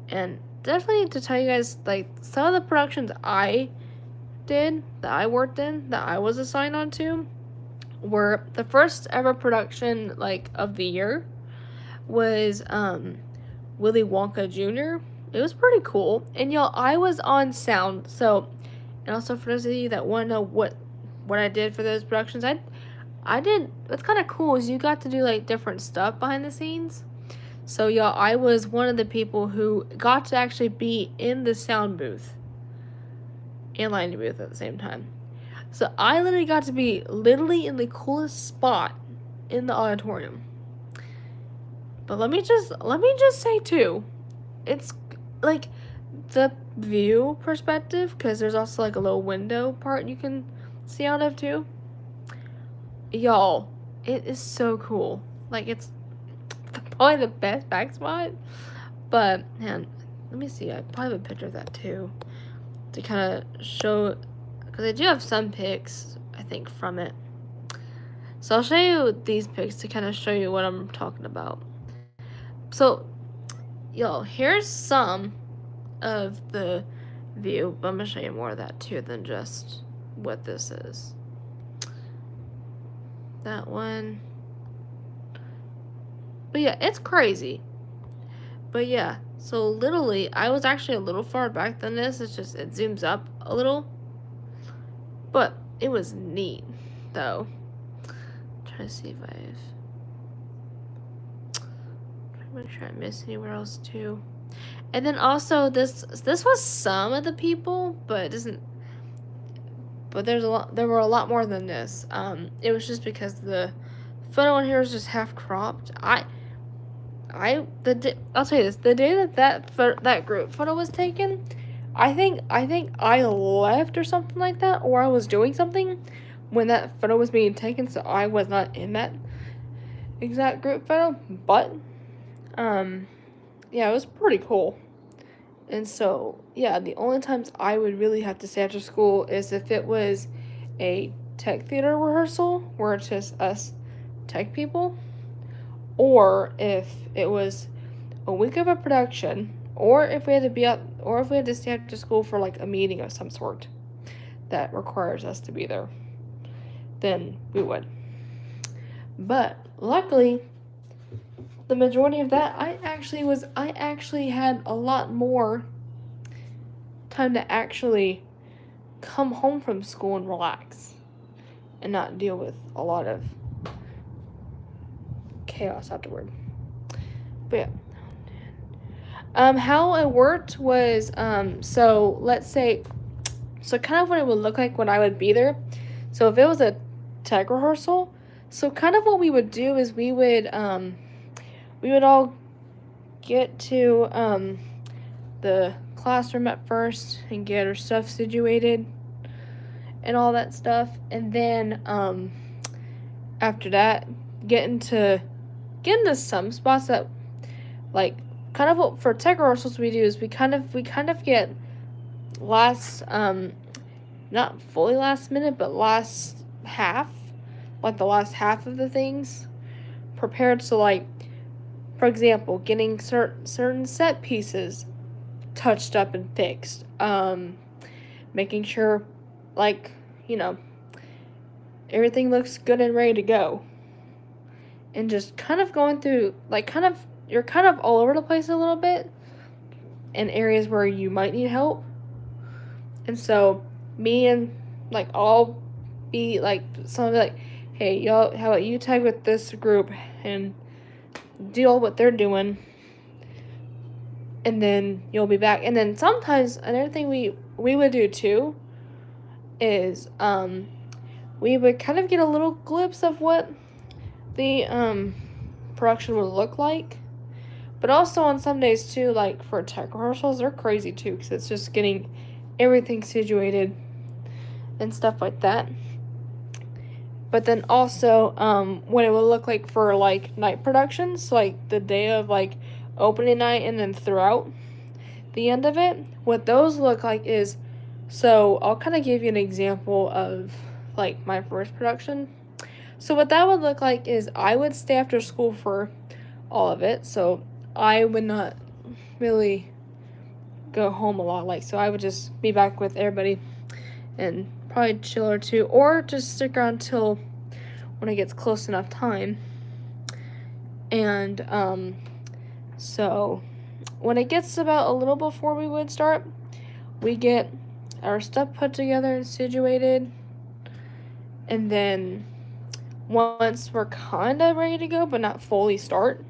and definitely to tell you guys, like, some of the productions I did, that I worked in, that I was assigned on to, were the first ever production, like, of the year was, Willy Wonka Jr. It was pretty cool. And y'all, I was on sound, so, and also for those of you that want to know what I did for those productions, I did, what's kind of cool is you got to do, like, different stuff behind the scenes. So, y'all, I was one of the people who got to actually be in the sound booth and lighting booth at the same time. So, I literally got to be literally in the coolest spot in the auditorium. But let me just say, too, it's, like, the view perspective, because there's also, like, a little window part you can see out of, too. Y'all, it is so cool. Like, it's probably the best back spot. But, man, let me see. I probably have a picture of that, too, to kind of show, because I do have some pics, I think, from it. So I'll show you these pics to kind of show you what I'm talking about. So, y'all, here's some of the view. But I'm going to show you more of that, too, than just what this is. That one. But yeah, it's crazy. But yeah, so literally, I was actually a little far back than this. It's just, it zooms up a little. But it was neat, though. I'm trying to see if make sure I missed anywhere else too. And then also this was some of the people, but it doesn't. But there were a lot more than this. It was just because the photo on here was just half cropped. I'll tell you this: the day that group photo was taken, I think I left or something like that, or I was doing something when that photo was being taken, so I was not in that exact group photo. But yeah, it was pretty cool. And so, yeah, the only times I would really have to stay after school is if it was a tech theater rehearsal where it's just us tech people, or if it was a week of a production, or if we had to be up, or if we had to stay after school for like a meeting of some sort that requires us to be there, then we would. But luckily, the majority of that, I actually had a lot more time to actually come home from school and relax and not deal with a lot of chaos afterward. But yeah. How it worked was, so let's say, so kind of what it would look like when I would be there. So if it was a tech rehearsal, so kind of what we would do is we would all get to the classroom at first and get our stuff situated and all that stuff, and then after that get into some spots that, like, kind of what for tech rehearsals we do is we kind of get last not fully last minute, but last half, like the last half of the things prepared. So like For example, getting certain set pieces touched up and fixed. Making sure, like, you know, everything looks good and ready to go. And just kind of going through, like, you're kind of all over the place a little bit in areas where you might need help. And so, me and, like, I'll be, like, someone be like, hey, y'all, how about you tag with this group and deal what they're doing, and then you'll be back. And then sometimes another thing we would do too is we would kind of get a little glimpse of what the production would look like. But also on some days too, like for tech rehearsals, they're crazy too, because it's just getting everything situated and stuff like that. But then also what it would look like for like night productions, like the day of like opening night and then throughout the end of it, what those look like is, so I'll kind of give you an example of like my first production. So what that would look like is I would stay after school for all of it, so I would not really go home a lot, like, so I would just be back with everybody and probably chill or two, or just stick around till when it gets close enough time. And so when it gets about a little before we would start, we get our stuff put together and situated, and then once we're kind of ready to go but not fully start,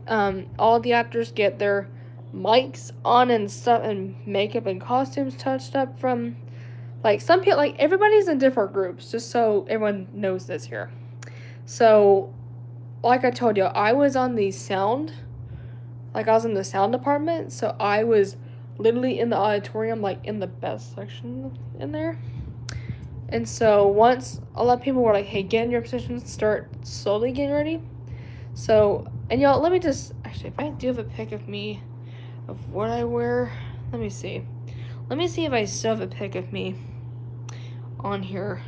all the actors get their mics on and stuff, and makeup and costumes touched up from, like, some people, like, everybody's in different groups, just so everyone knows this here. So, like I told you, I was on the sound, like, I was in the sound department, so I was literally in the auditorium, like, in the best section in there. And so, once a lot of people were like, hey, get in your positions, start slowly getting ready. So, and y'all, let me just, actually, if I do have a pic of me, of what I wear, let me see. Let me see if I still have a pic of me on here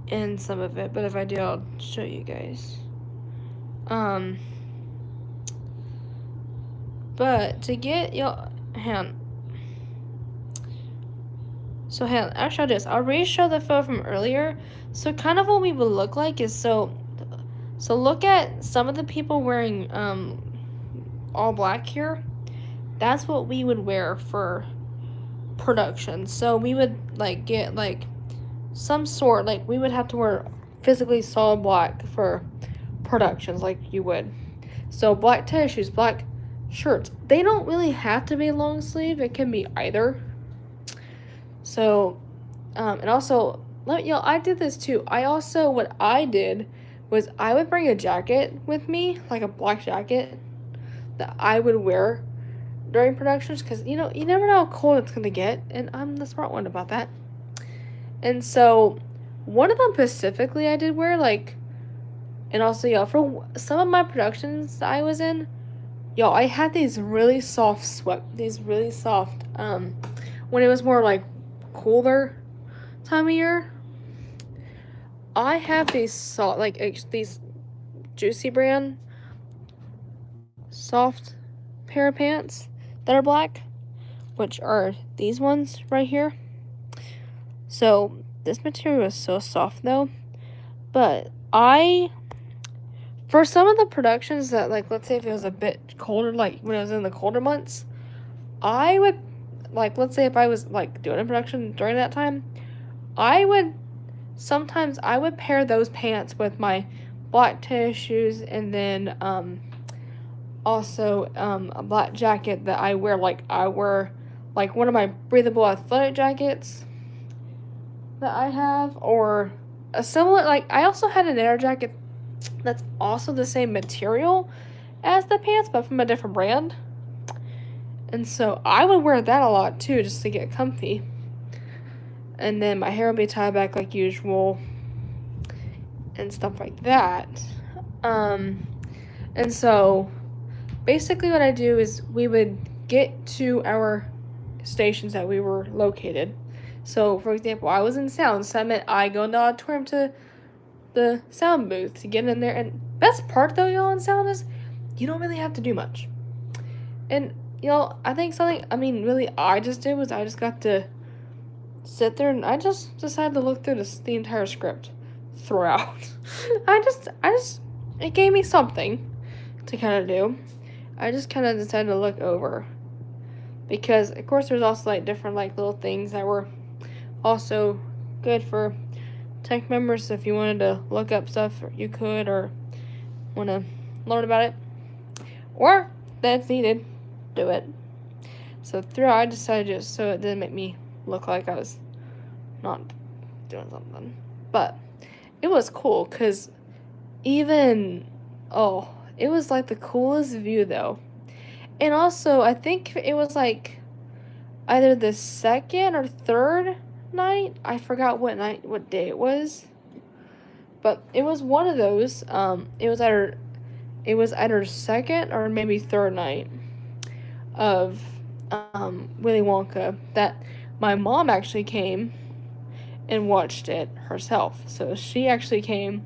in some of it, but if I do, I'll show you guys. But to get y'all, so actually I'll do this. I'll re-show the photo from earlier. So kind of what we would look like is, so look at some of the people wearing all black here. That's what we would wear for production. So we would like get like some sort, like we would have to wear physically solid black for productions, like you would. So black tennis shoes, black shirts. They don't really have to be long sleeve. It can be either. So, and also, I did this too. What I did was I would bring a jacket with me, like a black jacket that I would wear during productions, because, you never know how cold it's going to get, and I'm the smart one about that. And so, one of them specifically I did wear, like, and also, for some of my productions that I was in, I had these really soft when it was more, like, cooler time of year, I have these these Juicy brand soft pair of pants that are black, which are these ones right here. So this material is so soft though, but for some of the productions that, like, let's say if it was a bit colder, like when it was in the colder months, I would, like, let's say if I was like doing a production during that time, sometimes I would pair those pants with my black tennis shoes, and then also a black jacket that I wear like one of my breathable athletic jackets that I have, or a similar, like, I also had an air jacket that's also the same material as the pants but from a different brand. And so I would wear that a lot too, just to get comfy. And then my hair would be tied back like usual and stuff like that. And so basically what I do is we would get to our stations that we were located. So, for example, I was in sound, so that meant I go in the auditorium to the sound booth to get in there, and Best part though, y'all, in sound is you don't really have to do much. And y'all, I think something really I just did was I just got to sit there and I just decided to look through the entire script throughout. I just it gave me something to kind of do. I just kind of decided to look over because of course there's also like different like little things that were also good for tech members. So if you wanted to look up stuff, you could, or want to learn about it, or that's needed, do it. So throughout, I decided just so it didn't make me look like I was not doing something. But it was cool because even, it was like the coolest view though. And also, I think it was like either the second or third night. I forgot what day it was. But it was one of those. It was either second or maybe third night of Willy Wonka that my mom actually came and watched it herself. So she actually came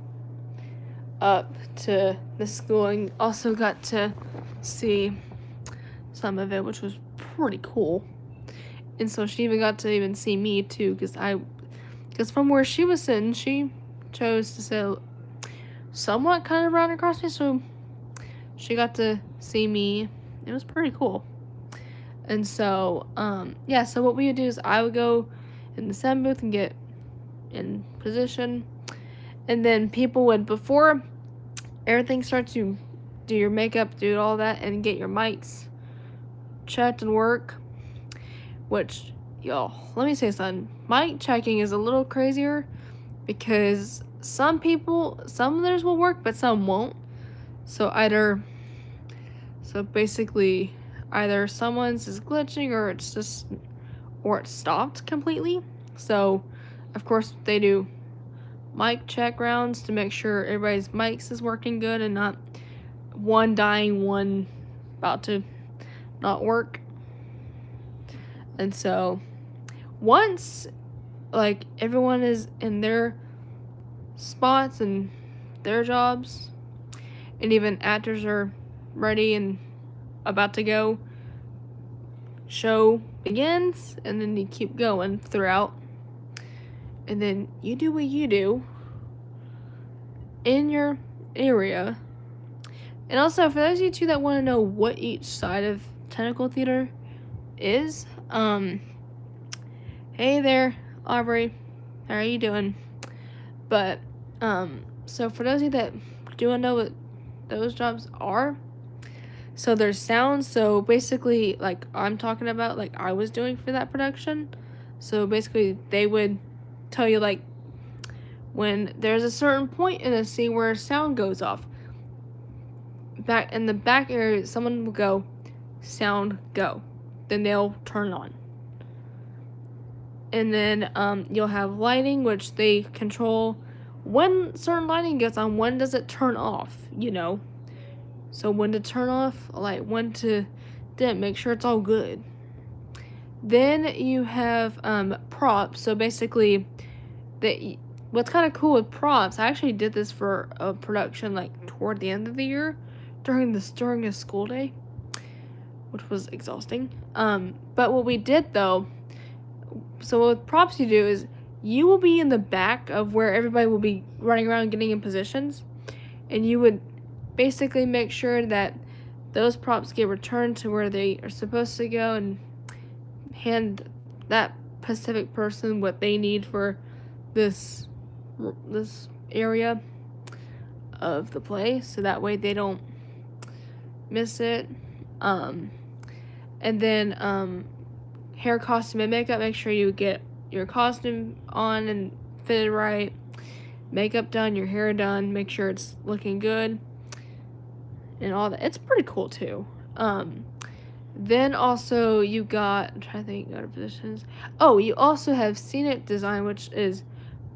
up to the school and also got to see some of it, which was pretty cool. And so she even got to see me too, because from where she was sitting, she chose to sit somewhat kind of round across me, so she got to see me. It was pretty cool. And so, so what we would do is I would go in the sound booth and get in position. And then people would, before everything starts, to do your makeup, do all that, and get your mics checked and work. Which, y'all, let me say something. Mic checking is a little crazier because some of theirs will work, but some won't. So basically, either someone's is glitching or it's stopped completely. So, of course, they do mic check rounds to make sure everybody's mics is working good and not one dying, one about to not work. And so, once, like, everyone is in their spots and their jobs, and even actors are ready and about to go, show begins, and then you keep going throughout, and then you do what you do in your area. And also, for those of you two that want to know what each side of technical theater is, hey there, Aubrey, how are you doing? But so for those of you that do want to know what those jobs are, so there's sound. So basically, like I'm talking about, like I was doing for that production. So basically, they would tell you like when there's a certain point in a scene where sound goes off. Back in the back area, someone will go, sound go. Then they'll turn on. And then you'll have lighting, which they control when certain lighting gets on. When does it turn off? So when to turn off, like when to dim, make sure it's all good. Then you have props. So basically, what's kind of cool with props, I actually did this for a production like toward the end of the year during a school day, which was exhausting. But what we did though, so what props you do is you will be in the back of where everybody will be running around getting in positions, and you would basically make sure that those props get returned to where they are supposed to go and hand that specific person what they need for this area of the play, so that way they don't miss it. And then hair, costume, and makeup, make sure you get your costume on and fitted right, makeup done, your hair done, make sure it's looking good, and all that. It's pretty cool too. Then also you got, I'm trying to think other positions. Oh, you also have scenic design, which is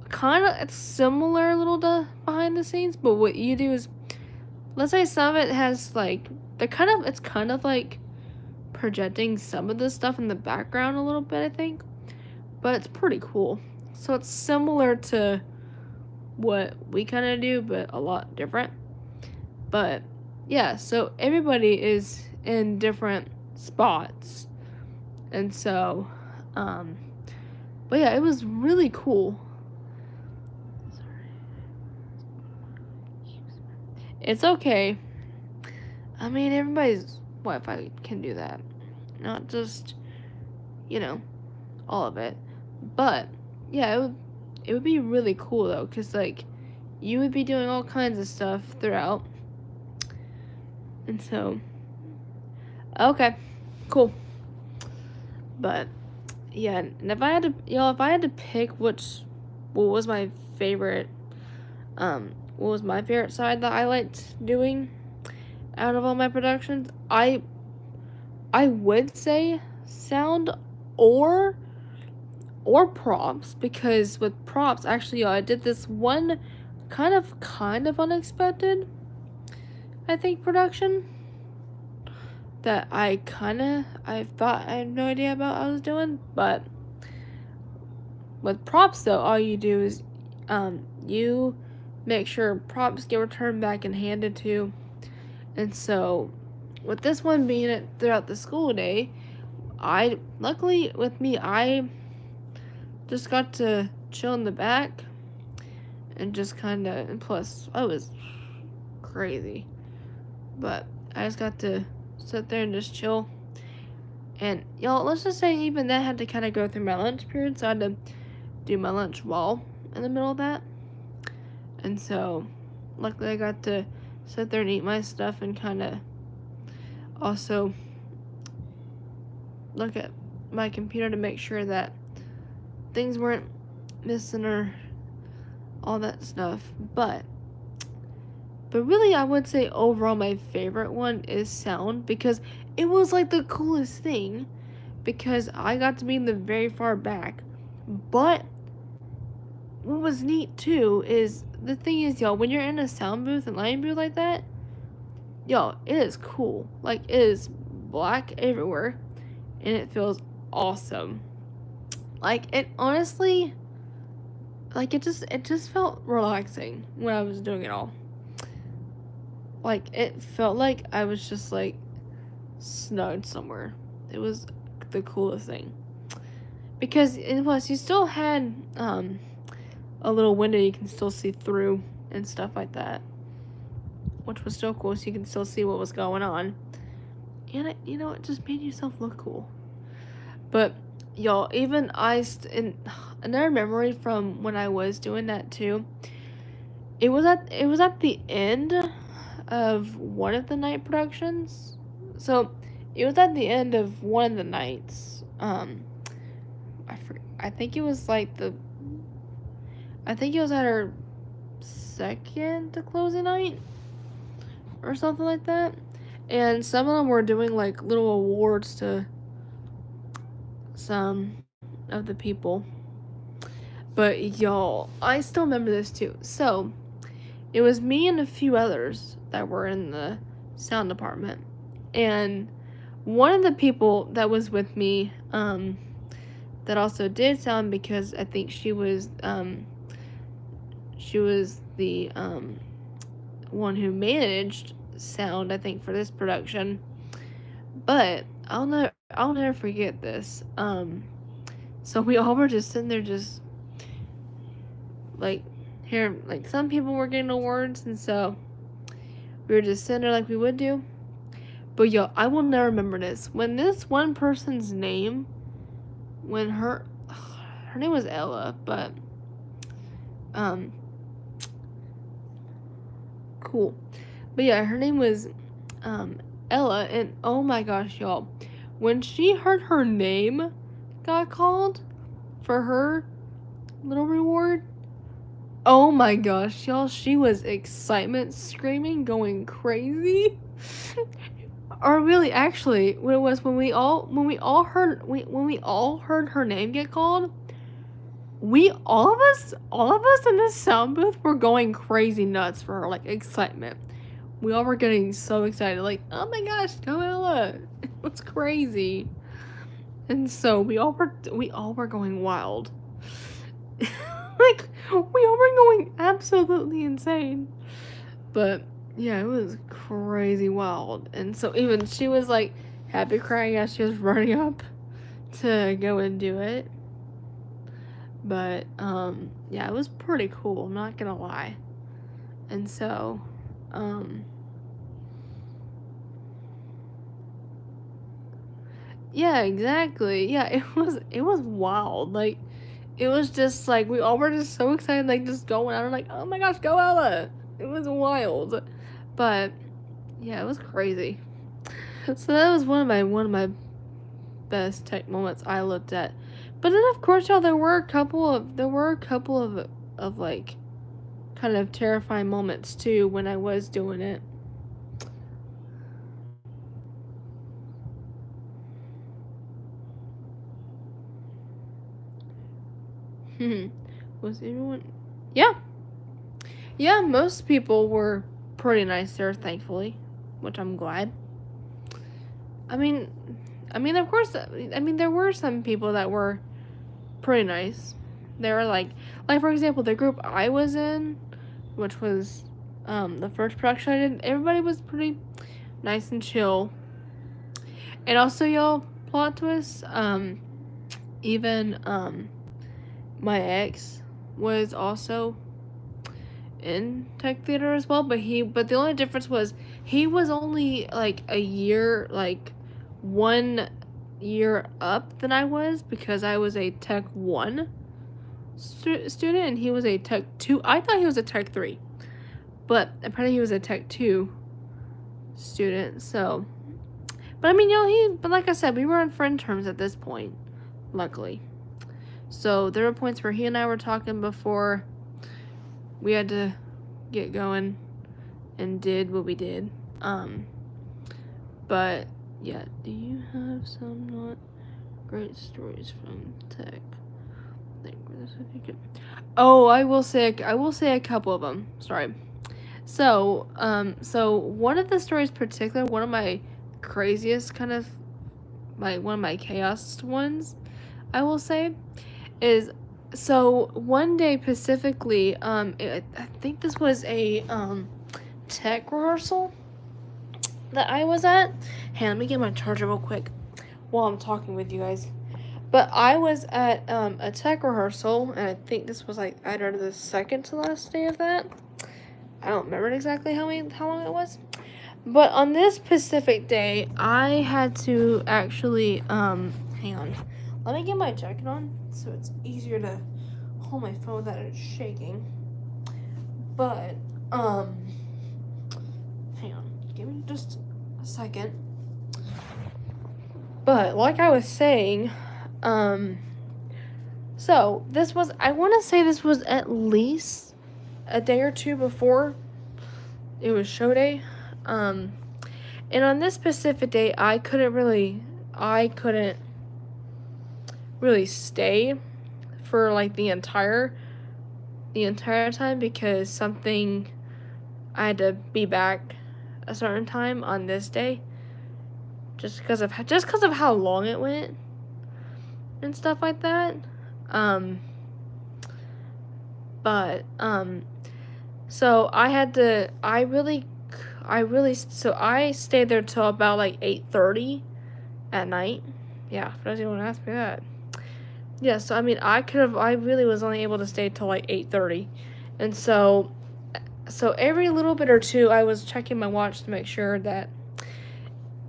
it's similar a little to behind the scenes, but what you do is, let's say some of it has like, it's kind of like projecting some of the stuff in the background a little bit, I think, but it's pretty cool. So it's similar to what we kind of do, but a lot different. But yeah, so everybody is in different spots. And so, um, but yeah, it was really cool. It's okay. I mean, everybody's Wi-Fi can do that. Not just, you know, all of it. But yeah, it would be really cool though, cause like you would be doing all kinds of stuff throughout, and so okay, cool. But yeah, and if I had to, if I had to pick what was my favorite, what was my favorite side that I liked doing out of all my productions, I would say sound or props, because with props, actually, I did this one kind of unexpected, I think, production that I thought I had no idea about I was doing. But with props though, all you do is you make sure props get returned back and handed to. And so with this one being it throughout the school day, I luckily with me I just got to chill in the back and just kind of, and plus I was crazy, but I just got to sit there and just chill. And y'all, let's just say even that had to kind of go through my lunch period, so I had to do my lunch while in the middle of that. And so luckily I got to sit there and eat my stuff and kind of also look at my computer to make sure that things weren't missing or all that stuff. But really, I would say overall my favorite one is sound, because it was like the coolest thing, because I got to be in the very far back. But what was neat too is, the thing is, y'all, when you're in a sound booth and lighting booth like that, y'all, it is cool. Like, it is black everywhere, and it feels awesome. Like, it honestly, like, it just felt relaxing when I was doing it all. Like, it felt like I was just, like, snug somewhere. It was the coolest thing. Because, and plus, you still had, a little window you can still see through and stuff like that. Which was still cool, so you can still see what was going on. And, it just made yourself look cool. But, y'all, even and another memory from when I was doing that, too, it was at the end of one of the night productions. So it was at the end of one of the nights. I think it was like I think it was at our second to closing night or something like that. And some of them were doing like little awards to some of the people. But y'all, I still remember this too. So it was me and a few others that were in the sound department. And one of the people that was with me, that also did sound, because I think she was the one who managed sound, I think, for this production. But I'll never forget this. So we all were just sitting there, just like, here, like, some people were getting awards, and so we were just sitting there like we would do. But yo, I will never remember this. When this one person's name, when her name was Ella, but cool. But yeah, her name was Ella, and oh my gosh, y'all, when she heard her name got called for her little reward, oh my gosh, y'all, she was excitement screaming, going crazy. Or really, actually, what it was, when we all heard her name get called, all of us in this sound booth were going crazy nuts for her, like, excitement. We all were getting so excited, like, oh my gosh, Camilla, it was crazy. And so we all were going wild. Like, we all were going absolutely insane. But yeah, it was crazy wild. And so even she was like happy crying as she was running up to go and do it. But yeah, it was pretty cool, I'm not gonna lie. And so yeah, exactly. Yeah, it was wild. Like it was just like we all were just so excited, like just going out. I'm like, oh my gosh, go Ella! It was wild, but yeah, it was crazy. So that was one of my best tech moments I looked at. But then of course, y'all, there were a couple of like kind of terrifying moments too when I was doing it. Was everyone? Yeah, yeah. Most people were pretty nice there, thankfully, which I'm glad. I mean, of course. I mean, there were some people that were pretty nice. They were like for example, the group I was in, which was the first production I did. Everybody was pretty nice and chill. And also, y'all, plot twist. Even my ex was also in tech theater as well, but the only difference was he was only like a year, like 1 year up than I was, because I was a tech 1 student and he was a tech 2. I thought he was a tech 3, but apparently he was a tech 2 student. So, but I mean, but like I said, we were on friend terms at this point, luckily. So there were points where he and I were talking before we had to get going and did what we did. But yeah, do you have some not great stories from tech? Oh, I will say a couple of them. Sorry. So one of the stories, particular, one of my craziest kind of one of my chaos ones, I will say, is so one day specifically, I think this was a tech rehearsal that I was at. Hey, let me get my charger real quick while I'm talking with you guys. But I was at a tech rehearsal, and I think this was like either the second to last day of that. I don't remember exactly how long it was. But on this specific day, I had to actually hang on. Let me get my jacket on so it's easier to hold my phone without it shaking. But hang on. Give me just a second. But like I was saying, so I want to say this was at least a day or two before it was show day. And on this specific day, I couldn't really stay for like the entire time, because I had to be back a certain time on this day, just because of how long it went and stuff like that. So I stayed there till about like 8:30 at night. Yeah, for those who want to ask me that. Yeah, so I mean, I really was only able to stay till like 8:30. And so every little bit or two, I was checking my watch to make sure that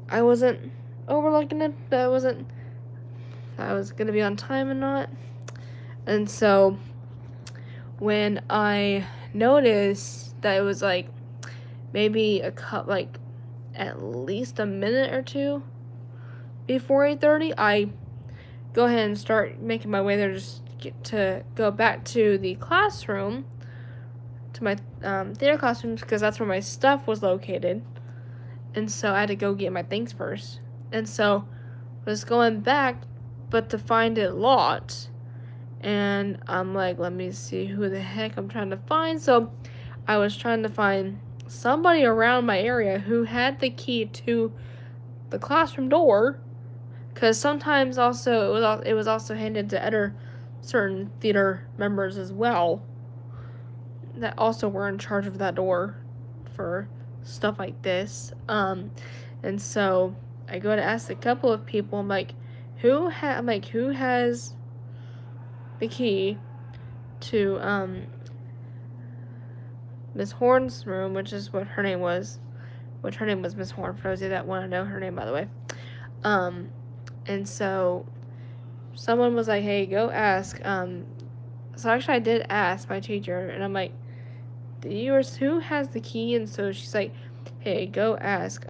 I wasn't overlooking it, that I was going to be on time and not. And so when I noticed that it was like maybe at least a minute or two before 8:30, I go ahead and start making my way there, just to go back to the classroom, to my theater classrooms, because that's where my stuff was located. And so I had to go get my things first. And so I was going back, but to find it locked. And I'm like, let me see who the heck I'm trying to find. So I was trying to find somebody around my area who had the key to the classroom door, because sometimes also it was also handed to other certain theater members as well that also were in charge of that door for stuff like this. And so I go to ask a couple of people. I'm like, who has the key to Miss Horn's room, which is what her name was. Which her name was Miss Horn, for those of you that want to know her name, by the way. And so someone was like, hey, go ask. So actually I did ask my teacher, and I'm like, who has the key? And so she's like, hey, go ask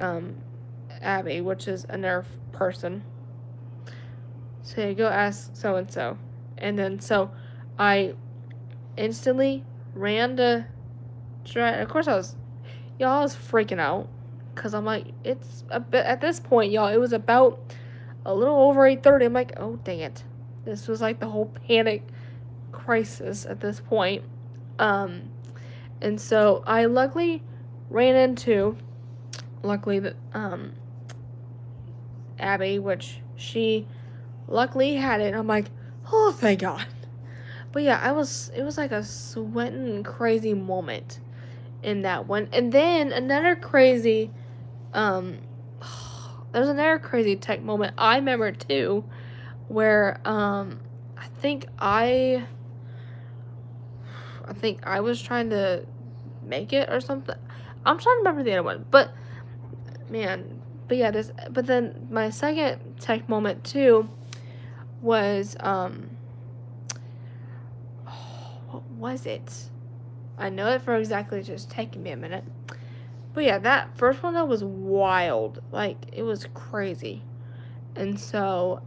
Abby, which is a nerf person. So yeah, go ask so and so. And then so I instantly ran to try. Of course I was freaking out, because I'm like, it's a bit at this point, y'all, it was about a little over 8:30. I'm like, oh dang it, this was like the whole panic crisis at this point. And so I luckily ran into the Abby, which she luckily had it. I'm like, oh thank God. But yeah, it was like a sweating crazy moment in that one. And then another crazy there's another crazy tech moment I remember too, where I think I was trying to make it or something. I'm trying to remember the other one, but man, but yeah, but then my second tech moment too was what was it? I know it for exactly, it's just taking me a minute. But yeah, that first one, that was wild. Like, it was crazy. And so,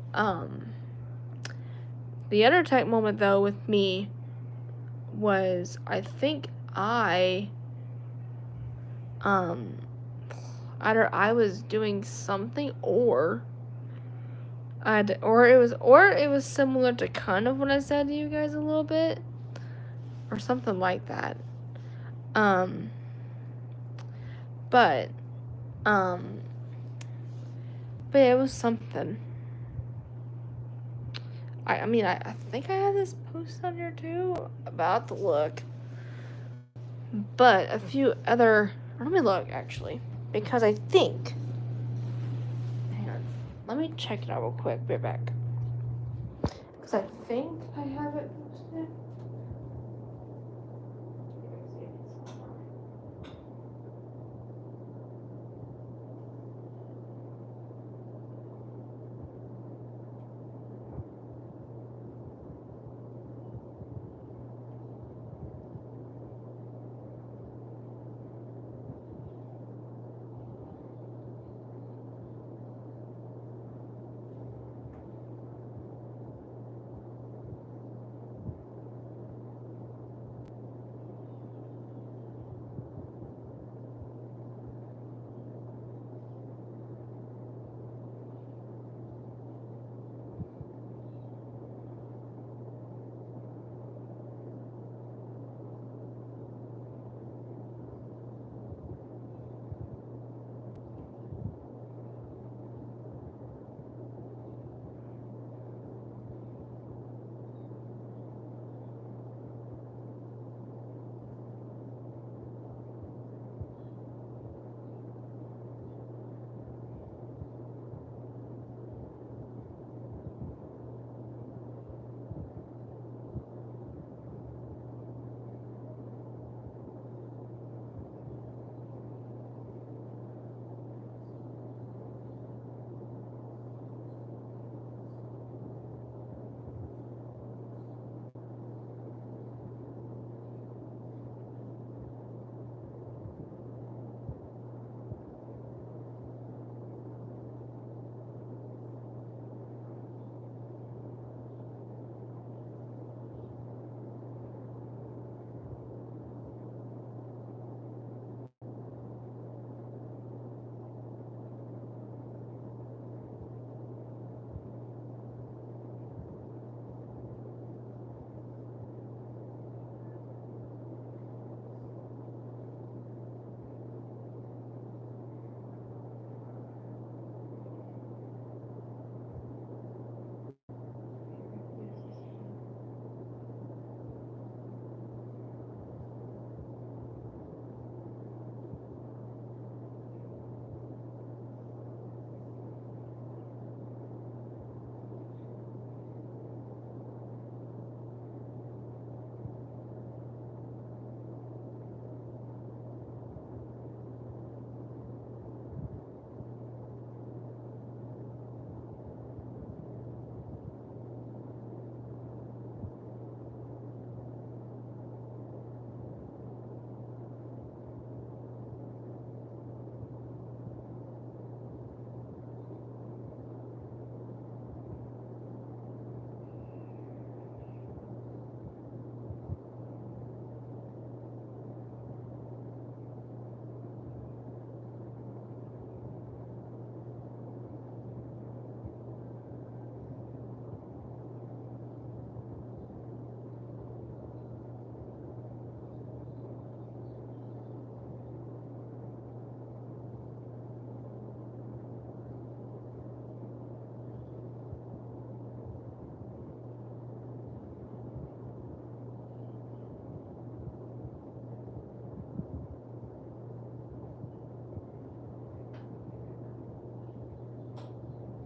the other tech moment though with me was, I think either I was doing something, or it was similar to kind of what I said to you guys a little bit, or something like that. But yeah, it was something. I mean, I think I have this post on here too. About to look. But a few other. Let me look, actually. Because I think. Hang on. Let me check it out real quick. Be right back. Because I think I have it posted.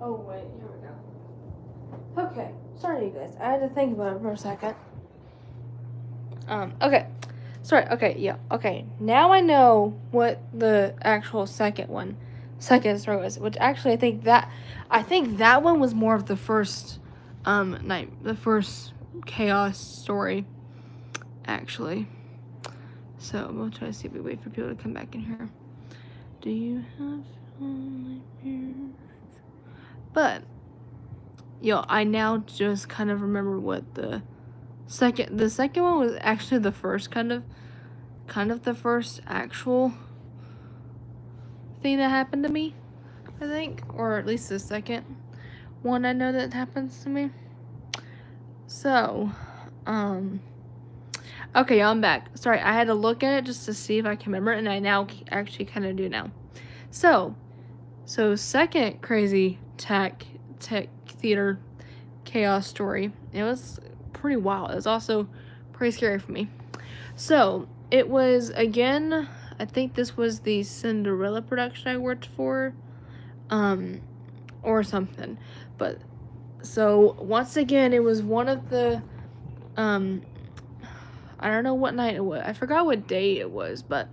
Oh, wait, here we go. Okay, sorry, you guys. I had to think about it for a second. Okay. Sorry, okay, yeah, okay. Now I know what the actual second story was, which actually I think that one was more of the first, the first chaos story, actually. So, I'm gonna try to see if we wait for people to come back in here. Do you have nightmares? But, I now just kind of remember what the second one was actually the first kind of the first actual thing that happened to me, I think, or at least the second one I know that happens to me. So, okay, I'm back. Sorry, I had to look at it just to see if I can remember it, and I now actually kind of do now. So second crazy tech theater chaos story. It was pretty wild. It was also pretty scary for me. So, it was, again, I think this was the Cinderella production I worked for, or something. But, so, once again, it was one of the, I don't know what night it was. I forgot what day it was, but,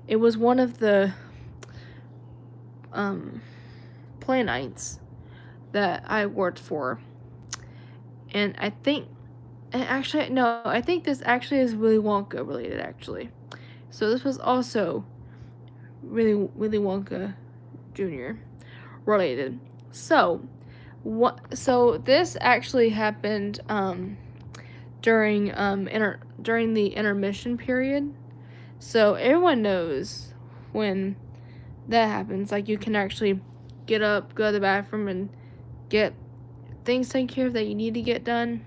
it was one of the, play nights that I worked for. And I think this actually is Willy Wonka related, actually. So this was also Willy Wonka Jr. related. So this actually happened during the intermission period. So everyone knows when that happens. Like, you can actually get up, go to the bathroom, and get things taken care of that you need to get done.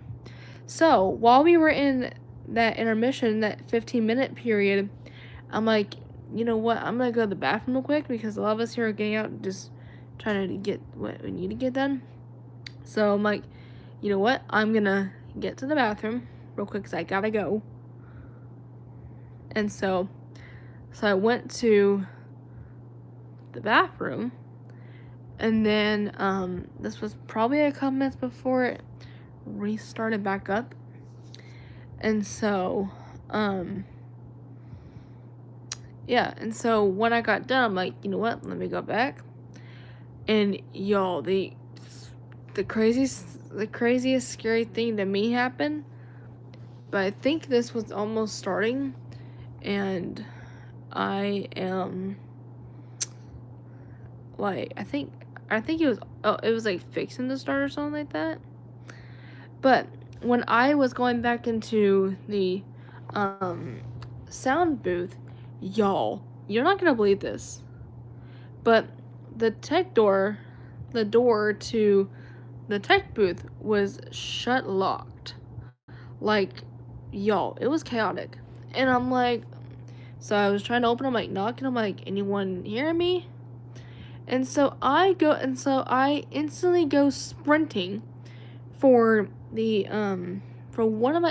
So, while we were in that intermission, that 15-minute period, I'm like, you know what, I'm going to go to the bathroom real quick, because a lot of us here are getting out and just trying to get what we need to get done. So, I'm like, you know what, I'm going to get to the bathroom real quick, because I got to go. And so I went to the bathroom, and then, this was probably a couple minutes before it restarted back up. And so, yeah, and so when I got done, I'm like, you know what, let me go back. And y'all, the craziest scary thing to me happened. But I think this was almost starting, and I am like, I think it was like fixing to start or something like that. But when I was going back into the sound booth, y'all, you're not gonna believe this, but the door to the tech booth was shut locked. Like, y'all, it was chaotic. And I'm like, so I was trying to open, I'm like knocking, I'm like, anyone hearing me? And so I instantly go sprinting for the for one of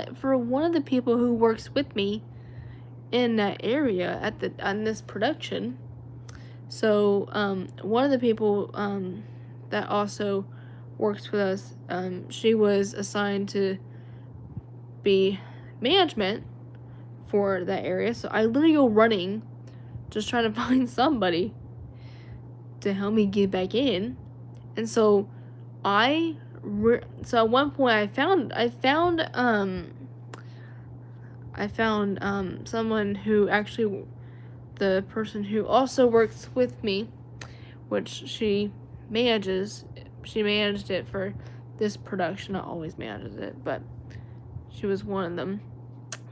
the people who works with me in that area on this production. So one of the people that also works with us, she was assigned to be management for that area. So I literally go running, just trying to find somebody to help me get back in. And so so at one point I found someone who actually, the person who also works with me, which she managed it for this production. Not always manages it, but she was one of them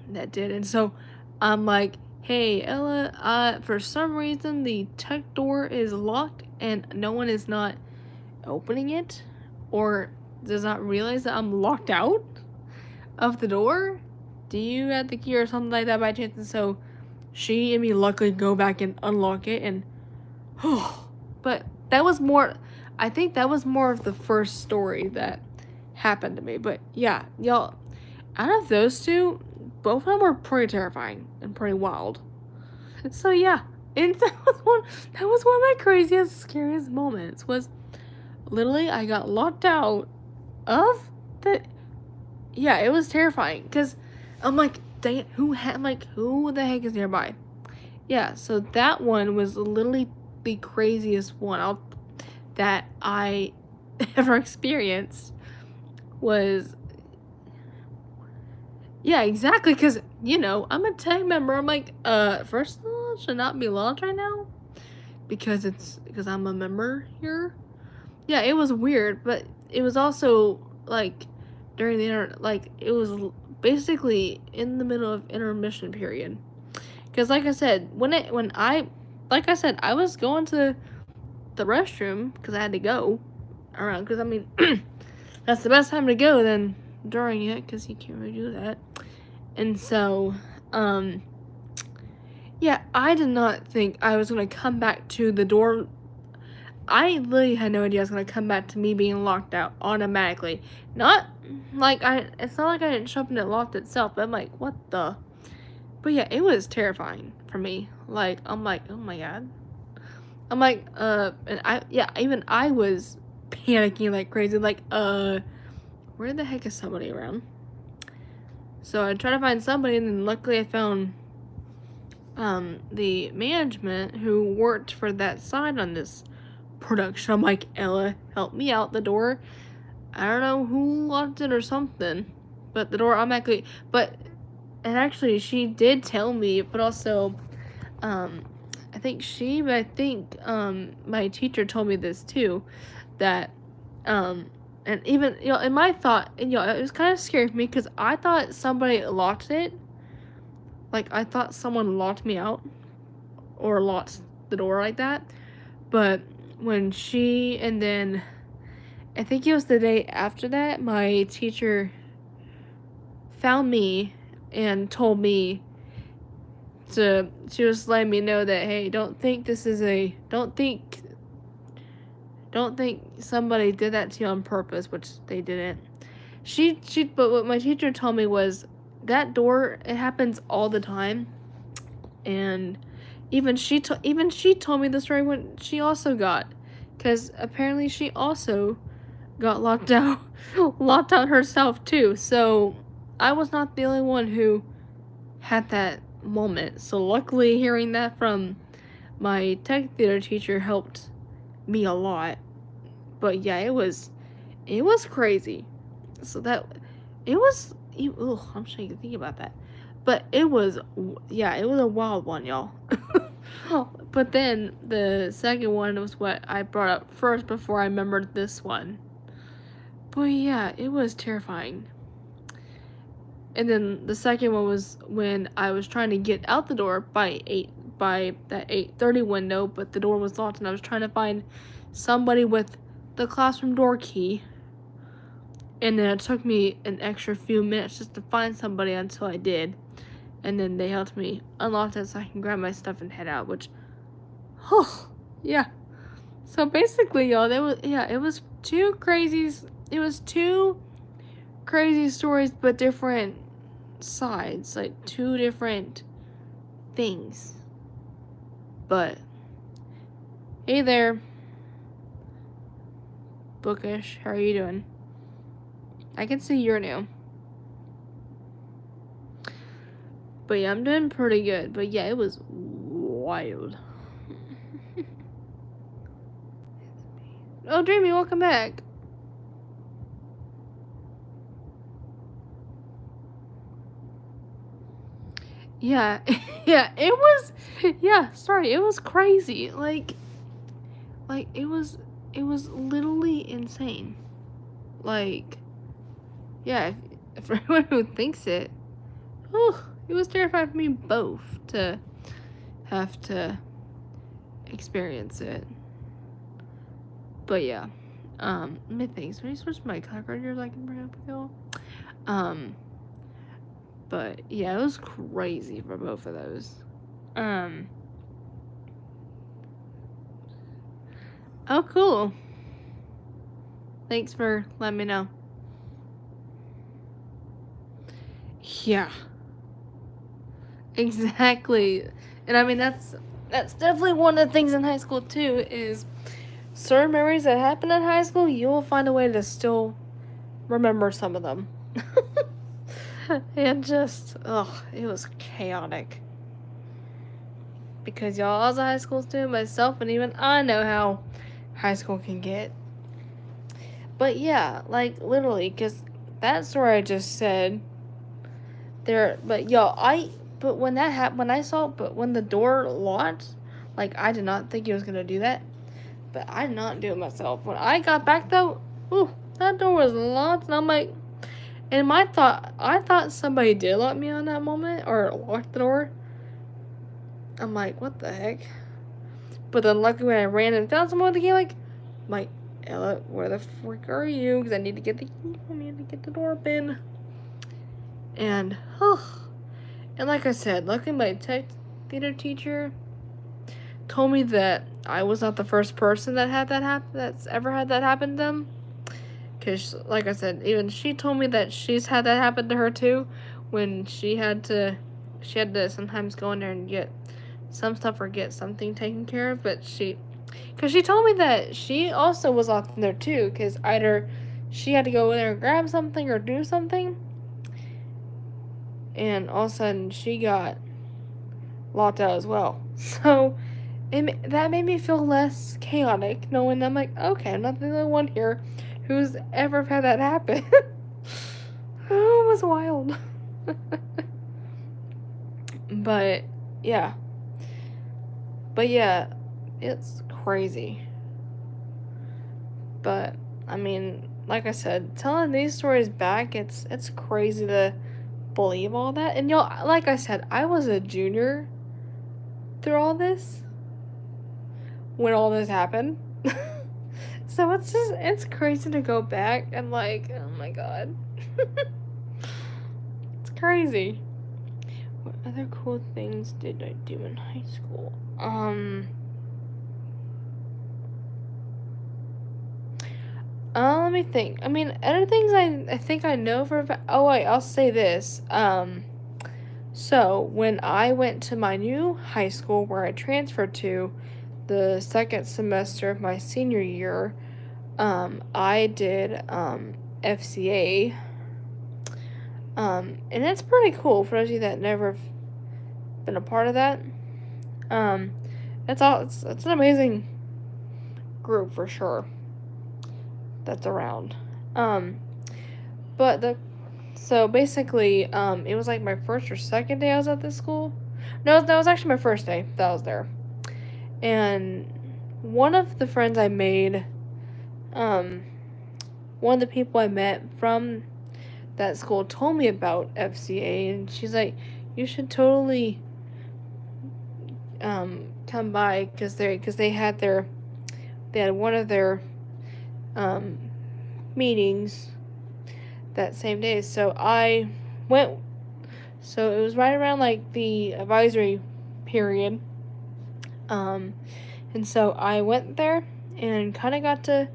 that did. And so I'm like, hey Ella, for some reason the tech door is locked and no one is not opening it, or does not realize that I'm locked out of the door. Do you have the key or something like that by chance? And so she and me luckily go back and unlock it, and but that was more, I think that was more of the first story that happened to me. But yeah, y'all, out of those two, both of them were pretty terrifying and pretty wild. So yeah, and that was one of my craziest, scariest moments, was literally, I got locked out of the, yeah, it was terrifying, because I'm like, dang it, who the heck is nearby? Yeah, so that one was literally the craziest one that I ever experienced. Was, yeah, exactly, because, I'm a tech member. I'm like, first of all, it should not be locked right now, because I'm a member here. Yeah, it was weird, but it was also, like, during it was basically in the middle of intermission period. Because, like I said, like I said, I was going to the restroom, because I had to go around, because, I mean, that's the best time to go than during it, because you can't really do that. And so, yeah, I did not think I was going to come back to the door. I literally had no idea I was going to come back to me being locked out automatically. It's not like I didn't show up and it locked itself, but I'm like, what the? But yeah, it was terrifying for me. Like, I'm like, oh my god. I'm like, even I was panicking like crazy. Like, where the heck is somebody around? So I tried to find somebody, and then luckily I found the management who worked for that side on this production. I'm like, Ella, help me out. The door, I don't know who locked it or something, but the door automatically, and actually she did tell me, but also, I think my teacher told me this too, that, and even, in my thought, and, it was kind of scary for me, because I thought somebody locked it. Like, I thought someone locked me out, or locked the door like that. But when and then, I think it was the day after that, my teacher found me and told me she was letting me know that, hey, don't think somebody did that to you on purpose, which they didn't. But what my teacher told me was, that door, it happens all the time. And even she told me the story when she also got, because apparently she also got locked out herself too. So I was not the only one who had that moment. So luckily, hearing that from my tech theater teacher helped me a lot. But yeah, it was crazy. So I'm trying to think about that. But it was a wild one, y'all. But then the second one was what I brought up first before I remembered this one. But yeah, it was terrifying. And then the second one was when I was trying to get out the door by that 8:30 window, but the door was locked, and I was trying to find somebody with the classroom door key. And then it took me an extra few minutes just to find somebody until I did. And then they helped me unlock it so I can grab my stuff and head out, which, yeah. So basically, y'all, it was two crazy stories, but different sides, like two different things. But, hey there, Bookish, how are you doing? I can see you're new. But yeah, I'm doing pretty good. But yeah, it was wild. Oh, Dreamy, welcome back. Yeah, yeah, it was crazy. Like it was literally insane. Like, yeah, for everyone who thinks it, it was terrifying for me both to have to experience it. But yeah, let me think. So when you switch my color graders, I can bring up a go. But yeah, it was crazy for both of those. Oh, cool. Thanks for letting me know. Yeah. Exactly. And I mean, that's definitely one of the things in high school too, is certain memories that happened in high school, you will find a way to still remember some of them. And just, it was chaotic. Because y'all, I was a high school student myself, and even I know how high school can get. But yeah, like, literally, because that story I just said, but y'all, but when that happened, when the door locked, like, I did not think he was gonna do that. But I did not do it myself. When I got back, though, that door was locked, and I'm like, and I thought somebody did lock me on that moment, or lock the door. I'm like, what the heck? But then luckily when I ran and found someone with the key, like, Ella, where the frick are you? Because I need to get the key. I need to get the door open. And, and like I said, luckily my tech theater teacher told me that I was not the first person that's ever had that happen to them. Because, like I said, even she told me that she's had that happen to her too, when she had to sometimes go in there and get some stuff or get something taken care of, because she told me that she also was locked in there too, because either she had to go in there and grab something or do something, and all of a sudden she got locked out as well. So that made me feel less chaotic, knowing I'm like, okay, I'm not the only one here who's ever had that happen. Oh, it was wild. But yeah, it's crazy. But I mean, like I said, telling these stories back, it's crazy to believe all that. And y'all, like I said, I was a junior through all this when all this happened. So it's crazy to go back and like, oh my god. It's crazy. What other cool things did I do in high school? Let me think. I mean, other things I think I know for a fact. Oh wait, I'll say this. So when I went to my new high school where I transferred to, the second semester of my senior year, I did FCA. And it's pretty cool for those of you that never have been a part of that. It's an amazing group for sure that's around. So basically, it was like my first or second day I was at this school. No, that was actually my first day that I was there. And one of the friends I made, one of the people I met from that school told me about FCA, and she's like, you should totally come by, because they had one of their meetings that same day. So I went. So it was right around like the advisory period. And so I went there and kind of got to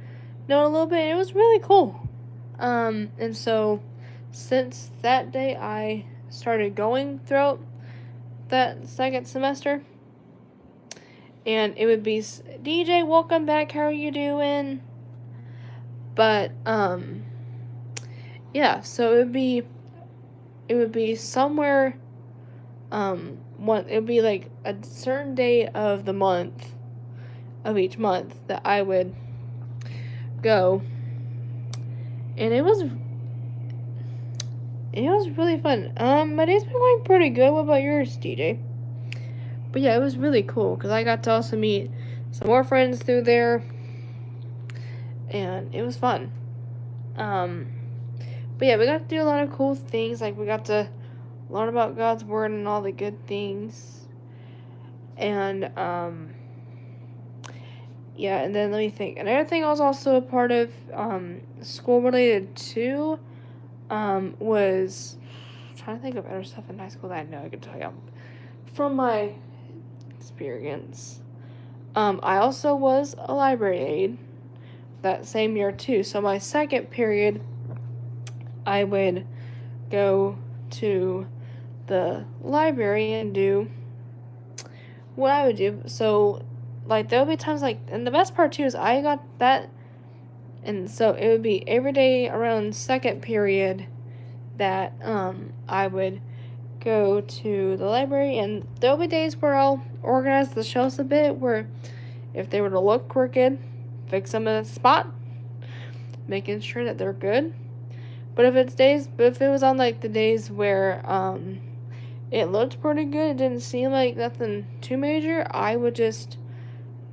know a little bit. It was really cool. And so since that day, I started going throughout that second semester. And it would be, DJ, welcome back, how are you doing? But, yeah, so it would be somewhere, it would be like a certain day of each month that I would go. And it was really fun. My day's been going pretty good. What about yours, DJ? But yeah, it was really cool because I got to also meet some more friends through there, and it was fun. But yeah, we got to do a lot of cool things. Like, we got to learn about God's word and all the good things. And yeah, and then let me think. Another thing I was also a part of, school related to, was, I'm trying to think of other stuff in high school that I know I could tell you from my experience. I also was a library aide that same year too. So my second period, I would go to the library and do what I would do. So like, there would be times, like, and the best part, too, is I got that, and so it would be every day around second period that, I would go to the library, and there'll be days where I'll organize the shelves a bit, where if they were to look crooked, fix them in a spot, making sure that they're good. But if it was on, like, the days where, it looked pretty good, it didn't seem like nothing too major, I would just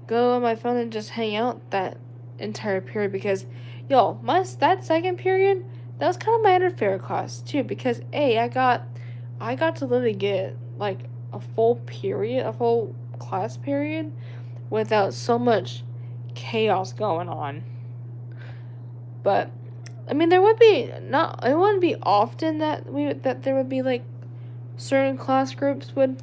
go on my phone and just hang out that entire period, because, yo, that second period, that was kind of my favorite class, too, because, I got to literally get, like, a full class period, without so much chaos going on. But I mean, it wouldn't be often that there would be, like, certain class groups would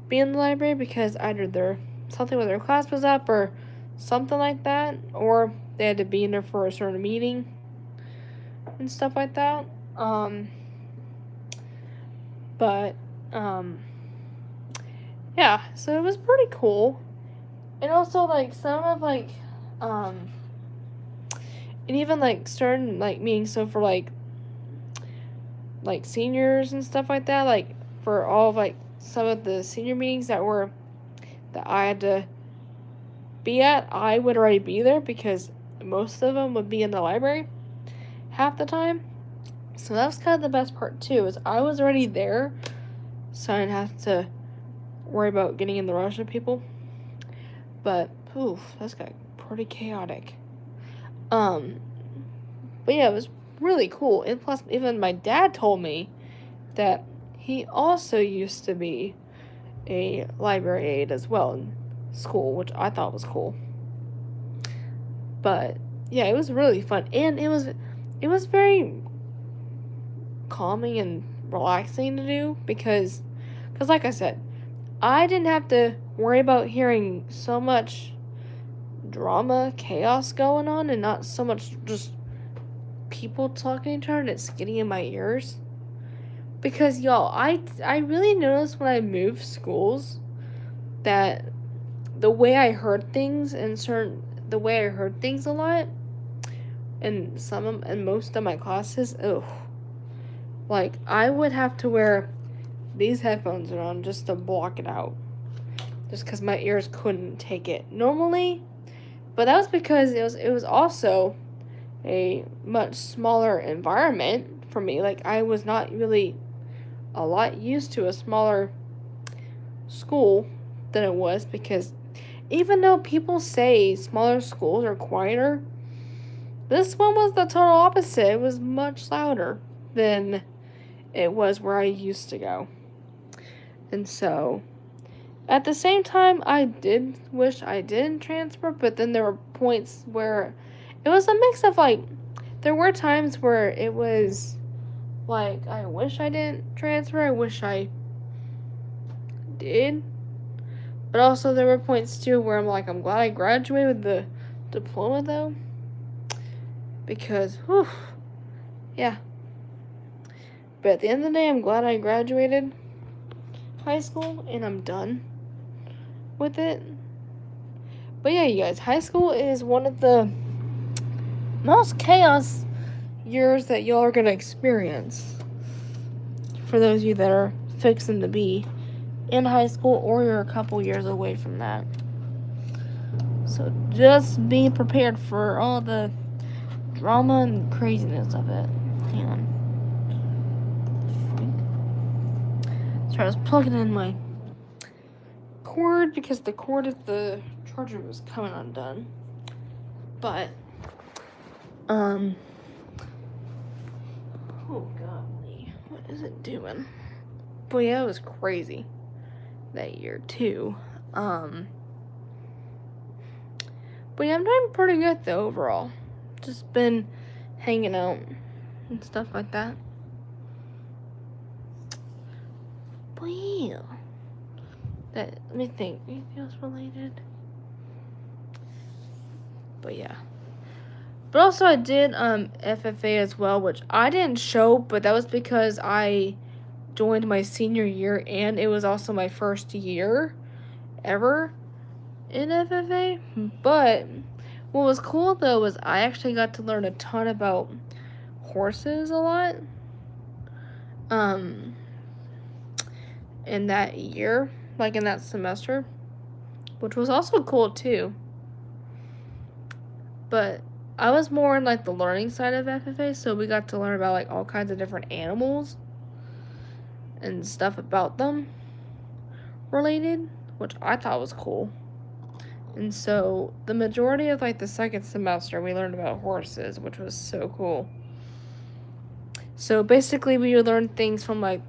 be in the library, because either something with their class was up or something like that, or they had to be in there for a certain meeting and stuff like that. But yeah, so it was pretty cool. And also, like, some of, like, and even, like, certain, like, meetings, so for, like, seniors and stuff like that, like, for all of, like, some of the senior meetings that I had to be at, I would already be there, because most of them would be in the library half the time. So that was kind of the best part, too, is I was already there, so I didn't have to worry about getting in the rush of people. But, that's got pretty chaotic. But yeah, it was really cool. And plus, even my dad told me that he also used to be a library aide as well in school, which I thought was cool. But yeah, it was really fun, and it was very calming and relaxing to do, because like I said, I didn't have to worry about hearing so much drama, chaos going on, and not so much just people talking to each other, and it's getting in my ears. Because, y'all, I really noticed when I moved schools that the way I heard things the way I heard things a lot in most of my classes, like, I would have to wear these headphones around just to block it out, just because my ears couldn't take it normally. But that was because it was also a much smaller environment for me. Like, I was not really a lot used to a smaller school than it was, because even though people say smaller schools are quieter, this one was the total opposite. It was much louder than it was where I used to go. And so, at the same time, I did wish I didn't transfer, but then there were points where it was a mix of, like, there were times where it was like, I wish I didn't transfer, I wish I did. But also there were points too where I'm like, I'm glad I graduated with the diploma though. Because, yeah. But at the end of the day, I'm glad I graduated high school and I'm done with it. But yeah, you guys, high school is one of the most chaos years that y'all are gonna experience. For those of you that are fixing to be in high school, or you're a couple years away from that. So just be prepared for all the drama and craziness of it. Hang on. Sorry, I was plugging in my cord because the cord of the charger was coming undone. But, oh golly, what is it doing? But yeah, it was crazy that year too. But yeah, I'm doing pretty good though overall. Just been hanging out and stuff like that. But yeah, let me think. Anything else related? But yeah. But also I did FFA as well, which I didn't show, but that was because I joined my senior year and it was also my first year ever. in FFA. But what was cool though was I actually got to learn a ton about horses a lot. In that year, like in that semester, which was also cool too. But I was more in like the learning side of FFA, so we got to learn about like all kinds of different animals and stuff about them related, which I thought was cool. And so the majority of like the second semester we learned about horses, which was so cool. So basically we would learn things from like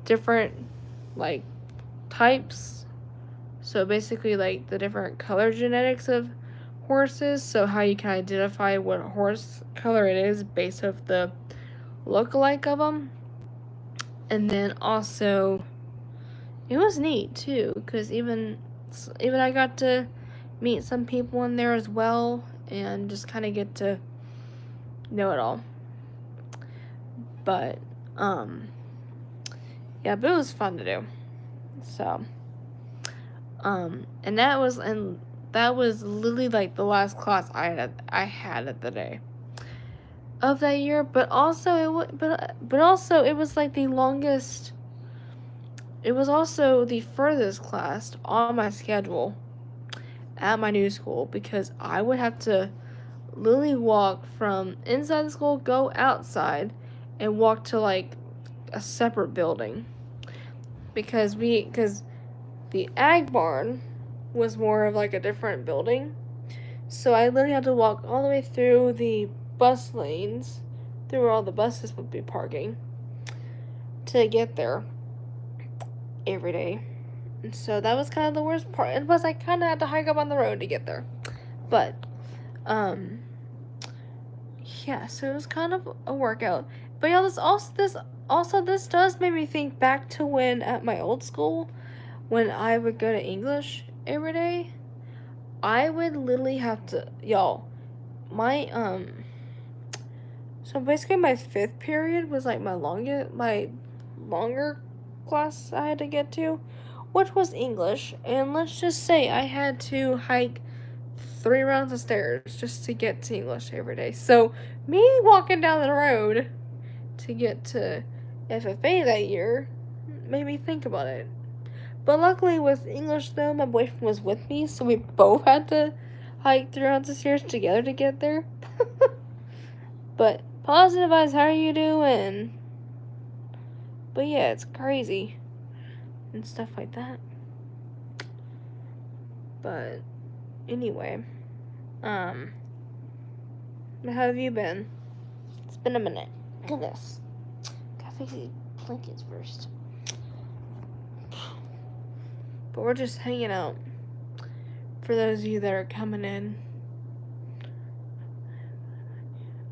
different like types. So basically like the different color genetics of horses, so how you can identify what horse color it is based off the look-alike of them. And then also it was neat too, because even I got to meet some people in there as well and just kind of get to know it all. But yeah, but it was fun to do. So and that was literally like the last class I had at the day of that year, but also it was like the longest. It was also the furthest class on my schedule at my new school, because I would have to literally walk from inside the school, go outside, and walk to like a separate building, because the ag barn was more of like a different building. So I literally had to walk all the way through the bus lanes, through where all the buses would be parking, to get there every day. And so that was kind of the worst part. It was I kind of had to hike up on the road to get there. But, yeah, so it was kind of a workout. But yeah, this does make me think back to when at my old school, when I would go to English every day, I would literally have to, y'all, so basically my 5th period was like my longer class I had to get to, which was English, and let's just say I had to hike 3 rounds of stairs just to get to English every day. So me walking down the road to get to FFA that year made me think about it. But luckily with English though, my boyfriend was with me, so we both had to hike 3 rounds of stairs together to get there. But positive eyes, how are you doing? But yeah, it's crazy and stuff like that. But anyway, how have you been? It's been a minute. Goodness, gotta fix these blankets first. But we're just hanging out. For those of you that are coming in,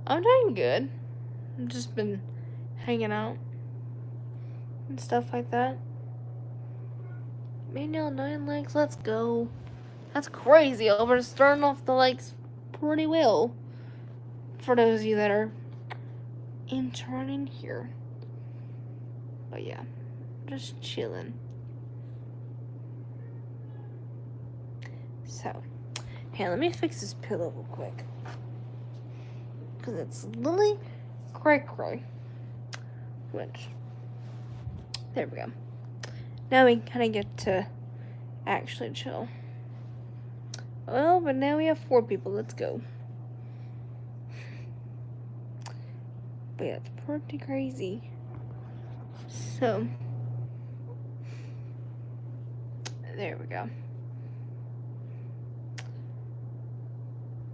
I'm doing good. I've just been hanging out and stuff like that. Manual 9 legs, let's go. That's crazy. We're starting off the legs pretty well. For those of you that are interning here. But yeah, just chilling. So, hey, let me fix this pillow real quick. Because it's literally cray. Which, there we go. Now we kind of get to actually chill. Well, but now we have 4 people. Let's go. But yeah, it's pretty crazy. So, there we go.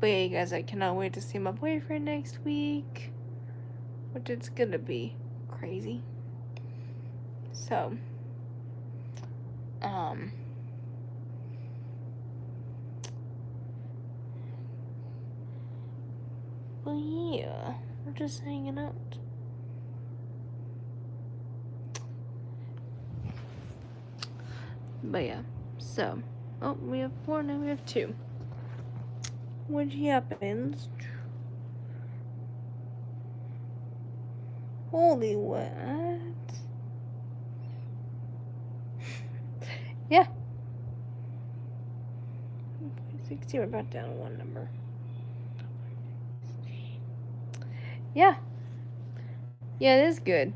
But yeah, you guys, I cannot wait to see my boyfriend next week, which it's gonna be crazy. So, well, yeah, we're just hanging out. But yeah, so, oh, we have 4, now we have 2. What happens? Holy what? Yeah. 60, we're about down one number. Yeah. Yeah, it is good.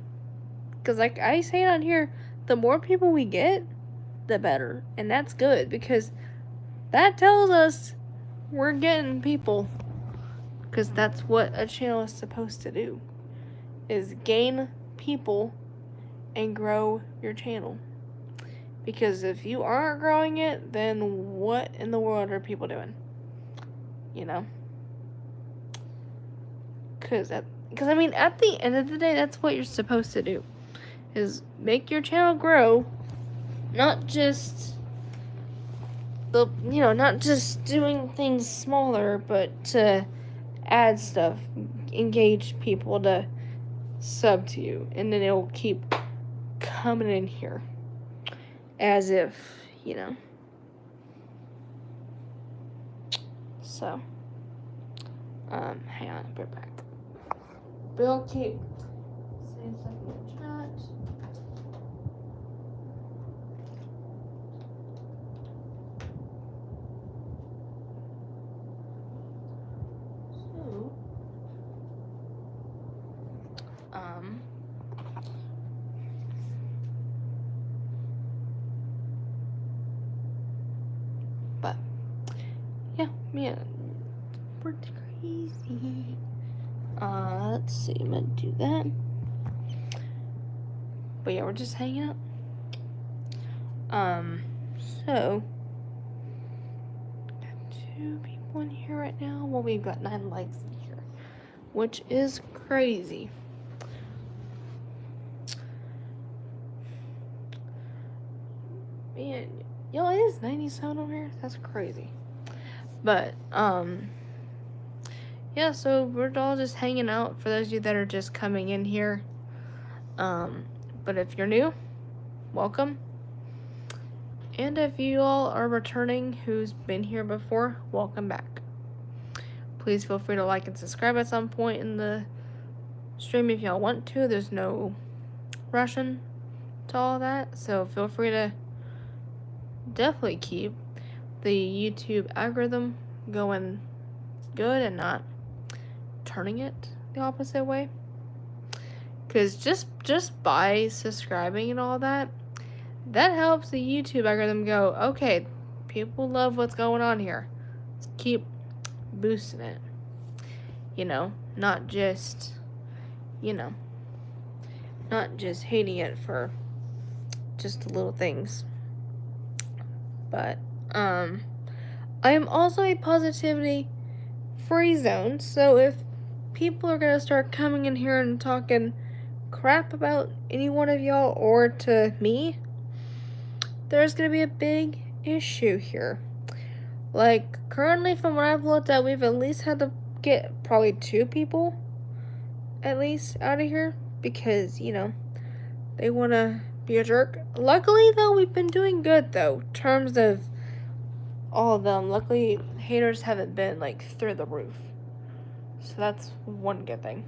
Because, like I say on here, the more people we get, the better. And that's good because that tells us we're getting people. Because that's what a channel is supposed to do. Is gain people and grow your channel. Because if you aren't growing it, then what in the world are people doing? You know? Because I mean, at the end of the day, that's what you're supposed to do. Is make your channel grow. Not just not just doing things smaller, but to add stuff, engage people to sub to you, and then it'll keep coming in here as if, so hang on, put it back. Bill, keep saying something in chat. But yeah, we're crazy. Let's see, I'm gonna do that. But yeah, we're just hanging out. So got 2 people in here right now. Well, we've got 9 likes in here, which is crazy. Man, yo, it is 97 over here. That's crazy. But yeah, so we're all just hanging out for those of you that are just coming in here. But if you're new, welcome. And if you all are returning who's been here before, welcome back. Please feel free to like and subscribe at some point in the stream if y'all want to. There's no rushing to all that, so feel free to definitely keep the YouTube algorithm going good and not turning it the opposite way. Because just by subscribing and all that helps the YouTube algorithm go, okay, people love what's going on here. Let's keep boosting it. Not just, not just hating it for just the little things. But, I am also a positivity free zone, so if people are gonna start coming in here and talking crap about any one of y'all or to me, there's gonna be a big issue here. Like, currently from what I've looked at, we've at least had to get probably 2 people at least out of here because, they want to be a jerk. Luckily, though, we've been doing good, though, in terms of all of them. Luckily, haters haven't been, through the roof. So that's one good thing.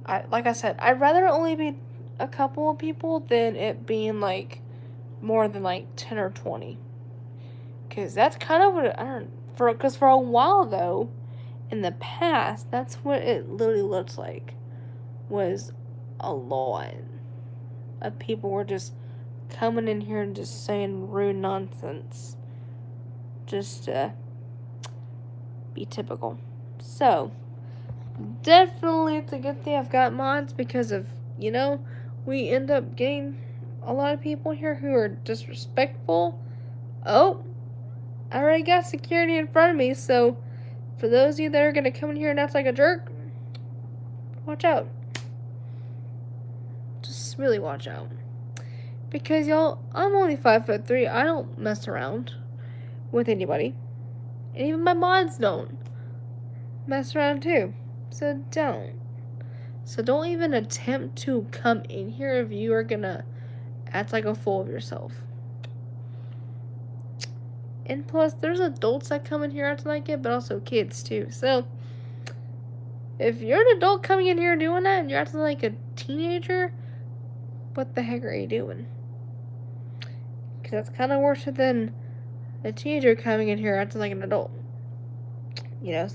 Like I said, I'd rather only be a couple of people than it being, more than, 10 or 20. Because that's kind of what because for a while, though, in the past, that's what it literally looks like. Was a lot of people were just coming in here and just saying rude nonsense. Just to be typical. So, definitely it's a good thing I've got mods because of, we end up getting a lot of people here who are disrespectful. Oh, I already got security in front of me, so for those of you that are going to come in here and act like a jerk, watch out. Just really watch out. Because, y'all, I'm only 5'3". I don't mess around with anybody. And even my mods don't mess around too. So don't. So don't even attempt to come in here if you are going to act like a fool of yourself. And plus, there's adults that come in here acting like it, but also kids too. So, if you're an adult coming in here doing that and you're acting like a teenager, what the heck are you doing? Because that's kind of worse than a teenager coming in here acting like an adult. You know,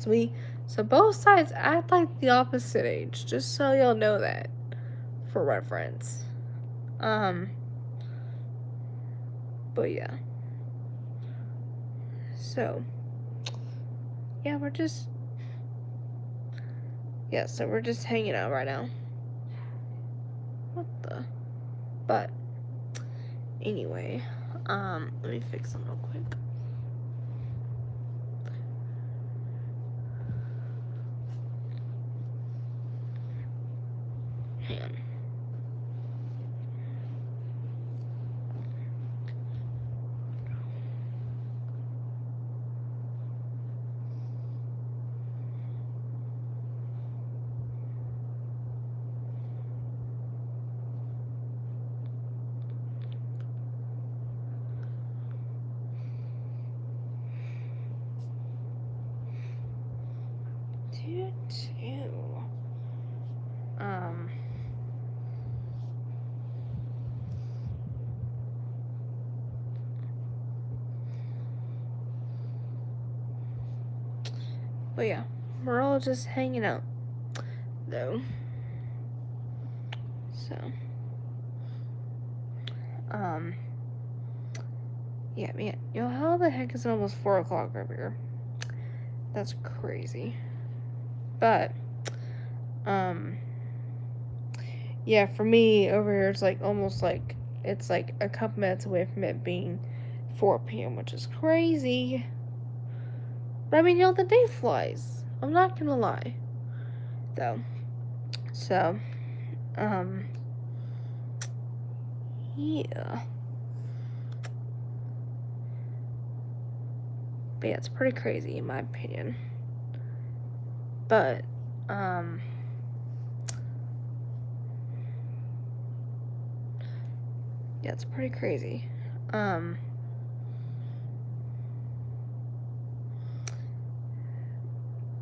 so both sides act like the opposite age, just so y'all know that, for reference. But yeah. So, yeah, so we're just hanging out right now. What the? But, anyway, let me fix them real quick. Hang on. But yeah, we're all just hanging out, though. So, yeah, man. Yo, how the heck is it almost 4 o'clock over here? That's crazy. But, yeah, for me, over here, it's like almost like, it's like a couple minutes away from it being 4 p.m., which is crazy. But I mean, you know, the day flies. I'm not gonna lie. Though. So, yeah. But yeah, it's pretty crazy in my opinion. But, yeah, it's pretty crazy.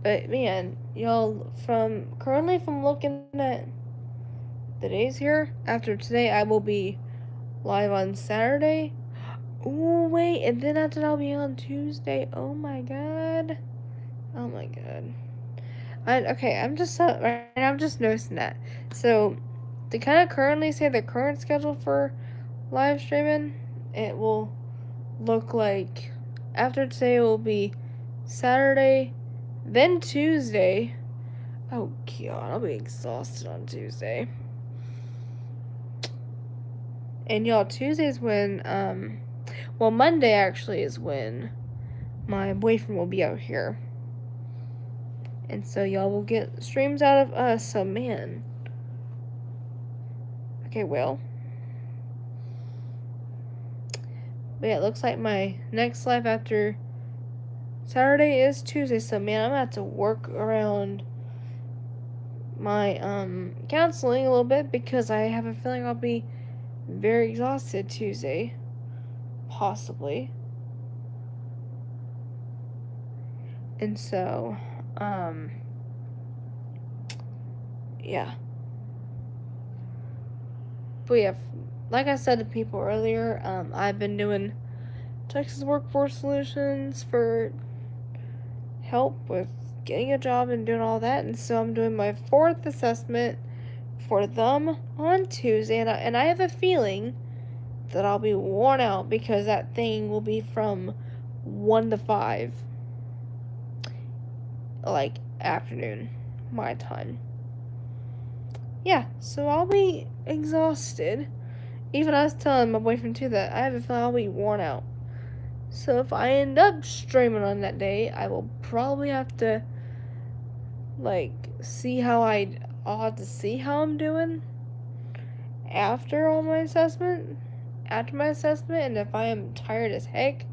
But man, y'all, from looking at the days here, after today I will be live on Saturday. Oh wait, and then after that I'll be on Tuesday. Oh my god. I'm just noticing that. So to kind of currently say the current schedule for live streaming, it will look like after today it will be Saturday, then Tuesday. Oh god, I'll be exhausted on Tuesday. And y'all, Tuesday's when Monday actually is when my boyfriend will be out here. And so y'all will get streams out of us, so man. Okay, well. But yeah, it looks like my next live after Saturday is Tuesday, so man, I'm gonna have to work around my counseling a little bit because I have a feeling I'll be very exhausted Tuesday. Possibly. And so, yeah. But yeah, like I said to people earlier, I've been doing Texas Workforce Solutions for help with getting a job and doing all that, and so I'm doing my 4th assessment for them on Tuesday, and I have a feeling that I'll be worn out because that thing will be from 1 to 5, like afternoon, my time. Yeah, so I'll be exhausted. Even I was telling my boyfriend too that I have a feeling I'll be worn out. So if I end up streaming on that day, I will probably have to I'll have to see how I'm doing after my assessment, and if I am tired as heck,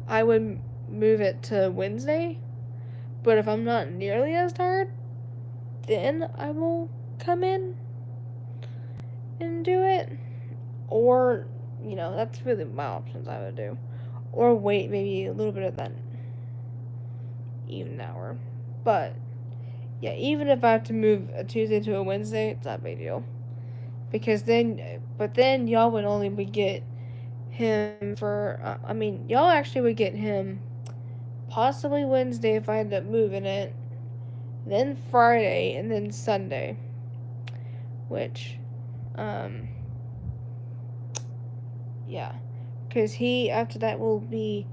I would move it to Wednesday. But if I'm not nearly as tired, then I will come in and do it. Or, that's really my options I would do. Or wait maybe a little bit of that even hour. But, yeah, even if I have to move a Tuesday to a Wednesday, it's not a big deal. But then y'all would only get him for, I mean, y'all actually would get him possibly Wednesday if I end up moving it, then Friday, and then Sunday. Which, yeah. Because he, after that, will be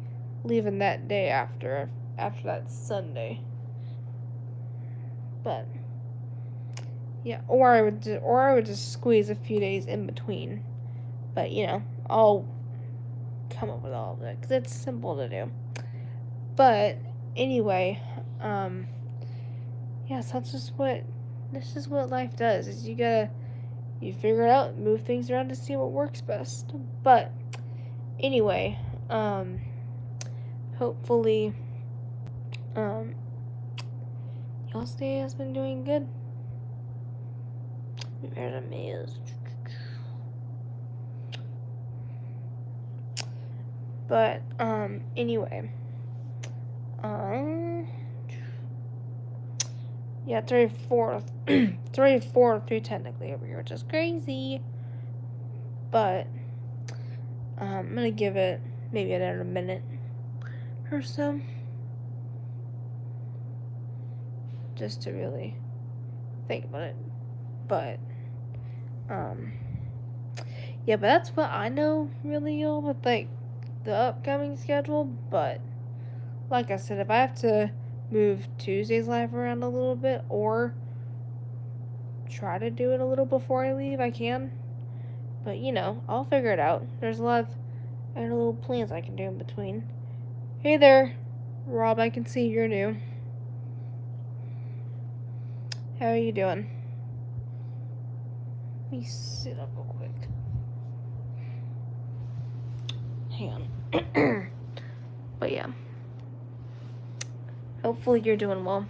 leaving that day after that Sunday. But, yeah, or I would just squeeze a few days in between. But, you know, I'll come up with all of it because it's simple to do. But anyway, yeah, so this is what life does. Is you figure it out, move things around to see what works best. But anyway, hopefully, y'all's day has been doing good. There's a maze. But anyway, yeah, 34th, 34th technically over here, which is crazy. But I'm gonna give it maybe another minute or so, just to really think about it. But yeah, but that's what I know really, y'all, with like the upcoming schedule. But like I said, if I have to move Tuesday's live around a little bit or try to do it a little before I leave, I can. But you know, I'll figure it out. There's a lot of other little plans I can do in between. Hey there, Rob, I can see you're new. How are you doing? Let me sit up real quick. Hang on. But yeah. Hopefully you're doing well.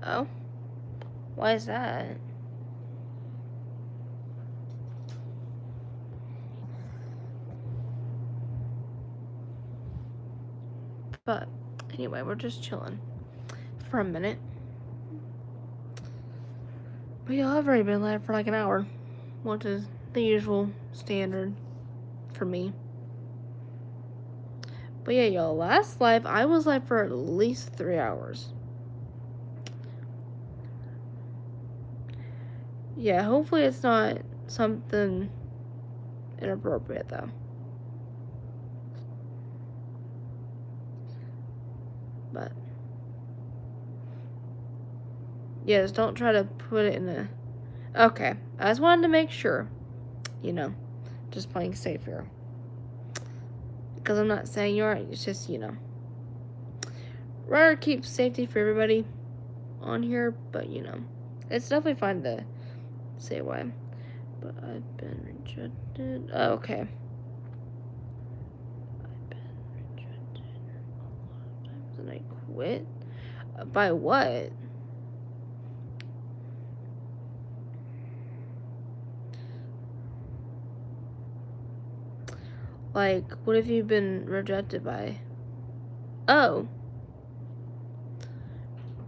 Oh? Why is that? But anyway, we're just chilling for a minute. But yeah, I've already been live for like an hour, which is the usual standard for me. But yeah, y'all, last live, I was live for at least 3 hours. Yeah, hopefully it's not something inappropriate, though. But yeah, just don't try to put it in a... Okay, I just wanted to make sure, you know, just playing safe here. Because I'm not saying you're right, it's just, you know, rather keep safety for everybody on here, but, you know, it's definitely fine to say why. But I've been rejected. Oh, okay. I've been rejected a lot of times and I quit. By what? Like, what have you been rejected by? Oh.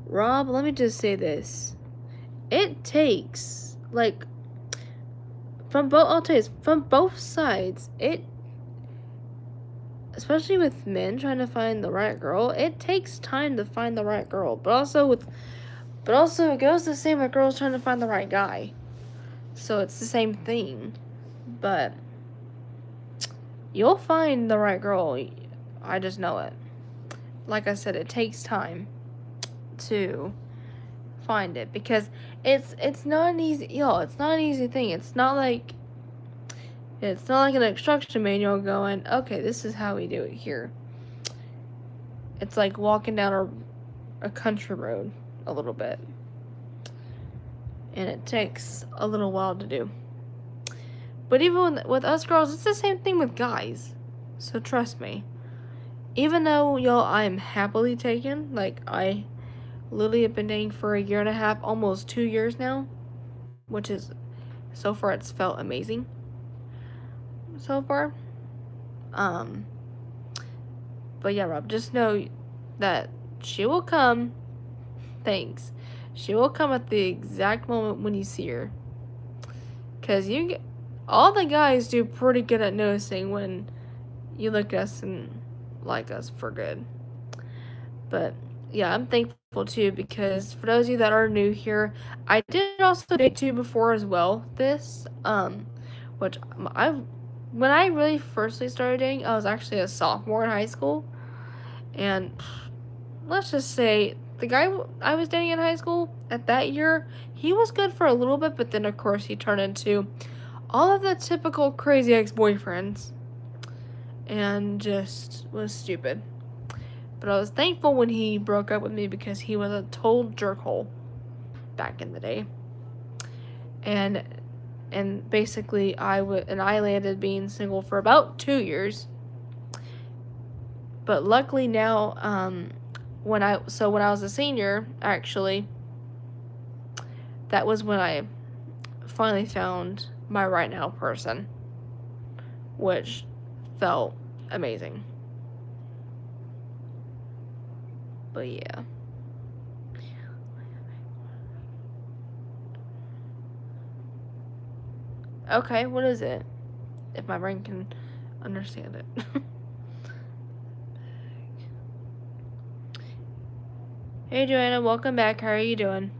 Rob, let me just say this. It takes, like, I'll tell you, from both sides, especially with men trying to find the right girl, it takes time to find the right girl. But also it goes the same with girls trying to find the right guy. So it's the same thing. But you'll find the right girl. I just know it. Like I said, it takes time to find it because it's not an easy, it's not an easy thing. It's not like an instruction manual going, okay, this is how we do it here. It's like walking down a country road a little bit. And it takes a little while to do. But even with us girls, it's the same thing with guys. So trust me. Even though, I am happily taken, like, I literally have been dating for 1.5 years, almost 2 years now, which is, so far, it's felt amazing. So far. But yeah, Rob, just know that she will come. Thanks. She will come at the exact moment when you see her. Because all the guys do pretty good at noticing when you look at us and like us for good. But yeah, I'm thankful too, because for those of you that are new here, I did also date too before as well. Which when I really firstly started dating, I was actually a sophomore in high school, and let's just say the guy I was dating in high school at that year, he was good for a little bit, but then of course he turned into all of the typical crazy ex-boyfriends and just was stupid. But I was thankful when he broke up with me, because he was a total jerkhole back in the day. And basically I landed being single for about 2 years. But luckily now, when I was a senior, actually, that was when I finally found my right now person, which felt amazing. But yeah. Okay, what is it? If my brain can understand it. Hey Joanna, welcome back. How are you doing?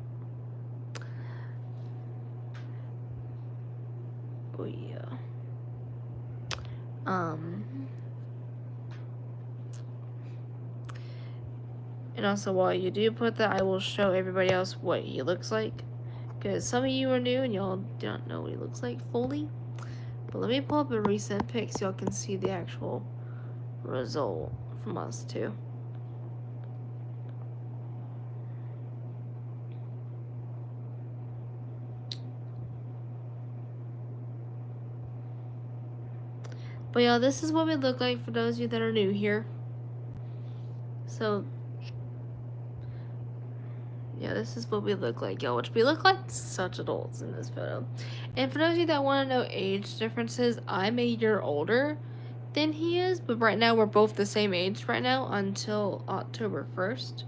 Oh yeah. And also, while you do put that, I will show everybody else what he looks like, because some of you are new and y'all don't know what he looks like fully. But let me pull up a recent pic so y'all can see the actual result from us too. But yeah, this is what we look like for those of you that are new here. So yeah, this is what we look like, y'all, which we look like such adults in this photo. And for those of you that want to know age differences, I'm a year older than he is, but right now we're both the same age right now until October 1st,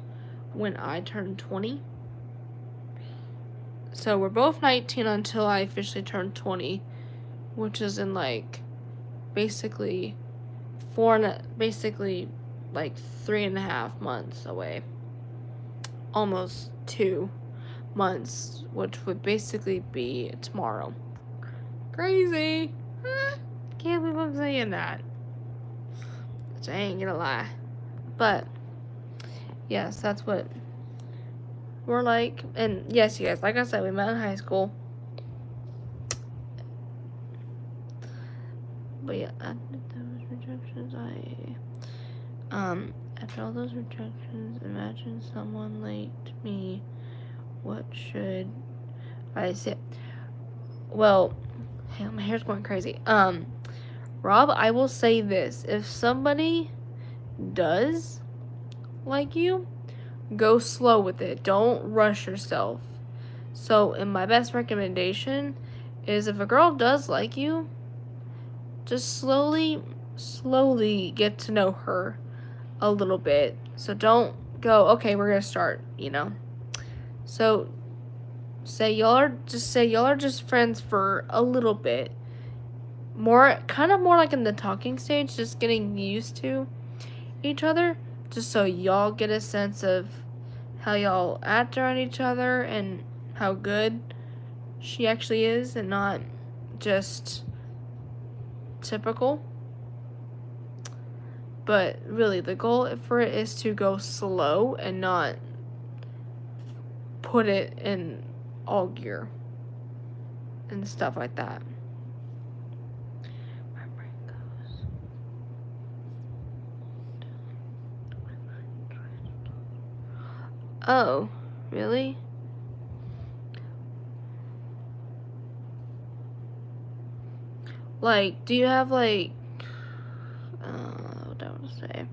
when I turn 20. So we're both 19 until I officially turn 20, which is in like basically 3.5 months away. Almost 2 months, which would basically be tomorrow. Crazy. Can't believe I'm saying that. Which I ain't gonna lie. But yes, that's what we're like. And yes, you guys, like I said, we met in high school. But yeah, after those rejections, after all those rejections, imagine someone liked me. What should I say? Well, my hair's going crazy. Rob, I will say this. If somebody does like you, go slow with it. Don't rush yourself. So, and my best recommendation is, if a girl does like you, just slowly get to know her a little bit. So don't go, okay, we're gonna start, So say y'all are just friends for a little bit. More like in the talking stage, just getting used to each other, just so y'all get a sense of how y'all act around each other and how good she actually is, and not just typical. But really, the goal for it is to go slow and not put it in all gear and stuff like that. My brain goes. Oh, really? Like, do you have like, what I want to say?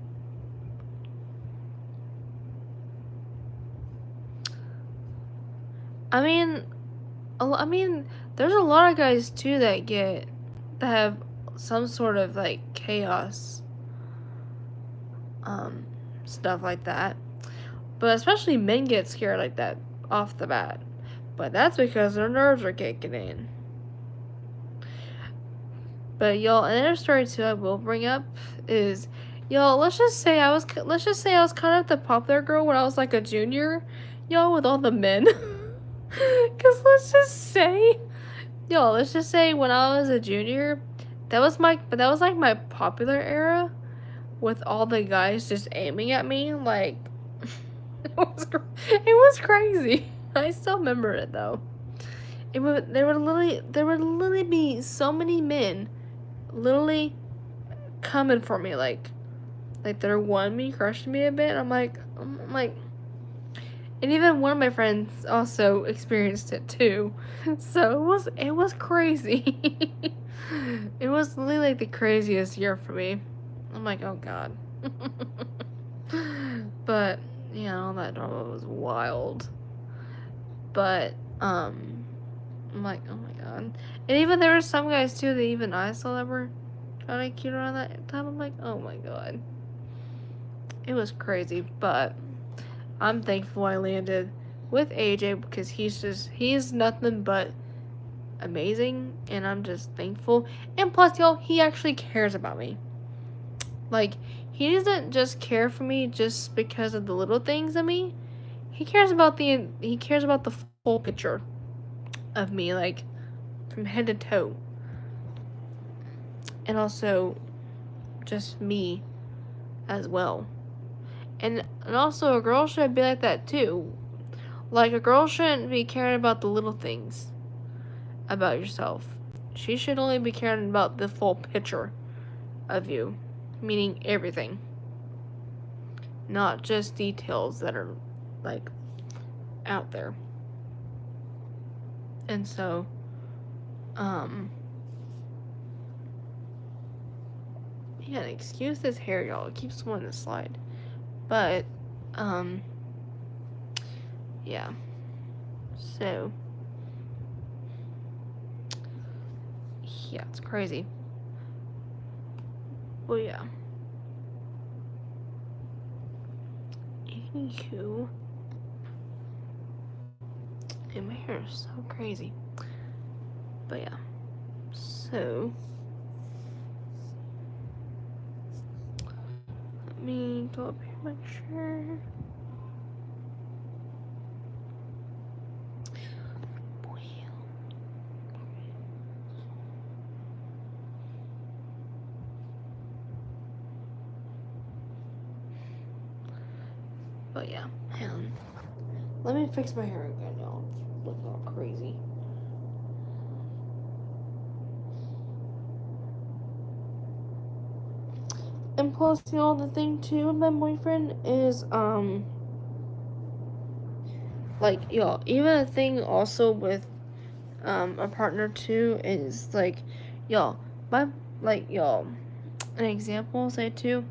I mean, there's a lot of guys too that have some sort of like chaos, stuff like that. But especially men get scared like that off the bat. But that's because their nerves are kicking in. But y'all, another story too I will bring up is, y'all, let's just say I was kind of the popular girl when I was like a junior, y'all, with all the men. Cause let's just say when I was a junior, that was like my popular era, with all the guys just aiming at me like it was crazy. I still remember it though. There would literally be so many men literally coming for me, like they're wanting me, crushing me a bit. I'm like, and even one of my friends also experienced it too. So it was crazy. It was literally like the craziest year for me. I'm like, oh god. But all that drama was wild. But I'm like, oh my god. And even there were some guys too that even I saw that were trying to cute around that time. I'm like, oh my god. It was crazy, but I'm thankful I landed with AJ because he's nothing but amazing, and I'm just thankful. And plus, y'all, he actually cares about me. Like, he doesn't just care for me just because of the little things of me. He cares about the full picture of me, like from head to toe. And also just me as well. And also a girl should be like that too. Like, a girl shouldn't be caring about the little things about yourself. She should only be caring about the full picture of you, meaning everything. Not just details that are like out there. And so yeah, excuse this hair, y'all. It keeps wanting to slide. But yeah. So yeah, it's crazy. Well, yeah. Anywho, and my hair is so crazy. But yeah. So let me go up here, make sure. But yeah, hang on. Let me fix my hair again, y'all. It's looking all crazy. And plus, y'all, the thing too with my boyfriend is, like, y'all, even a thing also with, a partner too is, like, y'all, y'all, an example, say too,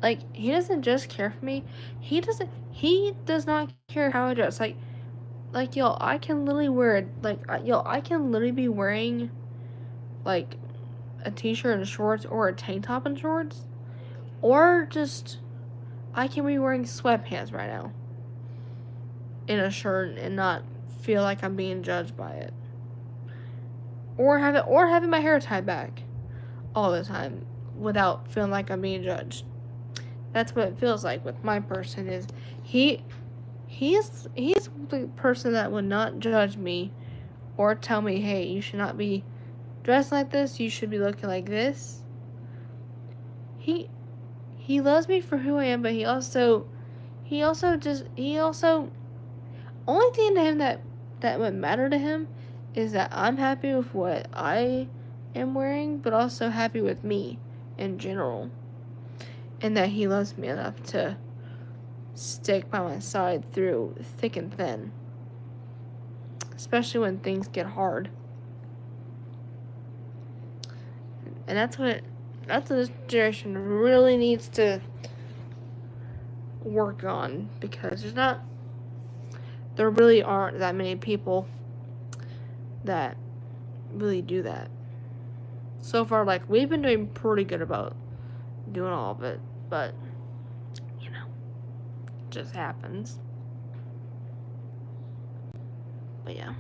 like, he doesn't just care for me, he does not care how I dress, like, y'all, I can literally wear, I can literally be wearing, like, a t-shirt and shorts, or a tank top and shorts, or just, I can be wearing sweatpants right now in a shirt and not feel like I'm being judged by it. Or having my hair tied back all the time without feeling like I'm being judged. That's what it feels like with my person. Is he's the person that would not judge me or tell me, hey, you should not be dressed like this, you should be looking like this. He loves me for who I am, but he also only thing to him that would matter to him is that I'm happy with what I am wearing, but also happy with me in general. And that he loves me enough to stick by my side through thick and thin. Especially when things get hard. And that's what this generation really needs to work on, because there really aren't that many people that really do that. So far, like, we've been doing pretty good about doing all of it, but it just happens. But yeah.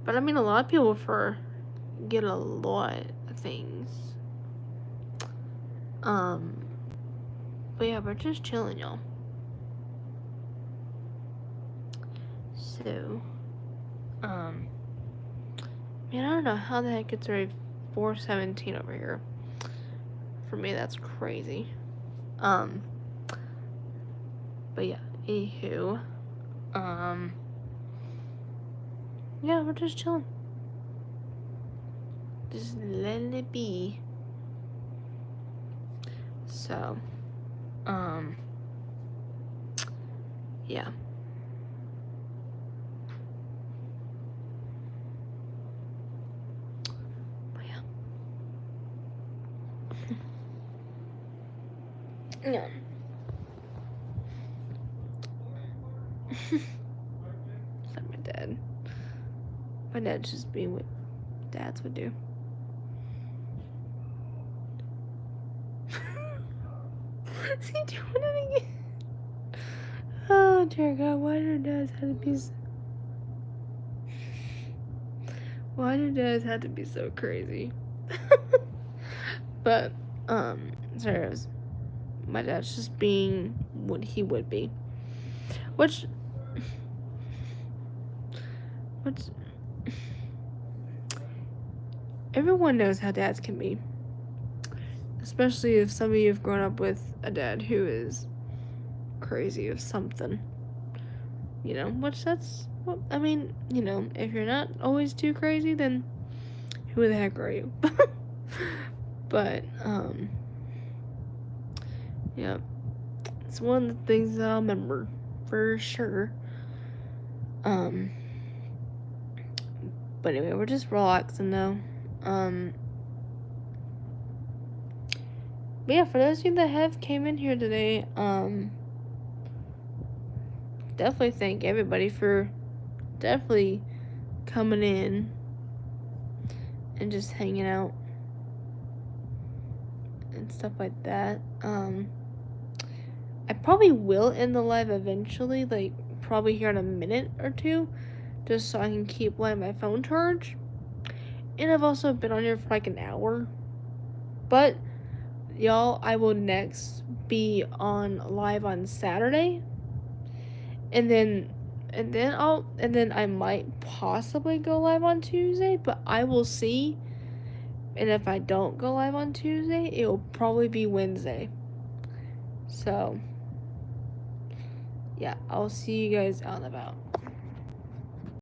But I mean, a lot of people get a lot of things. But yeah, we're just chilling, y'all. So, man, I don't know how the heck it's already 4:17 over here. For me, that's crazy. But yeah, anywho, yeah, we're just chilling. Just letting it be. So, yeah. But yeah. Yeah. It's like my dad. My dad's just being what dads would do. Is he doing it again? Oh dear God, why do dads have to be so crazy? But, serious. My dad's just being what he would be. Which everyone knows how dads can be. Especially if some of you have grown up with a dad who is crazy of something. You know, which that's, well, I mean, you know, if you're not always too crazy, then who the heck are you? But, yeah, it's one of the things that I'll remember for sure. But anyway, we're just relaxing though. But yeah, for those of you that have came in here today, definitely thank everybody for definitely coming in and just hanging out and stuff like that. I probably will end the live eventually, like probably here in a minute or two, just so I can keep letting my phone charge. And I've also been on here for like an hour. But y'all, I will next be on live on Saturday. And then I might possibly go live on Tuesday, but I will see. And if I don't go live on Tuesday, it will probably be Wednesday. So, yeah, I'll see you guys out and about.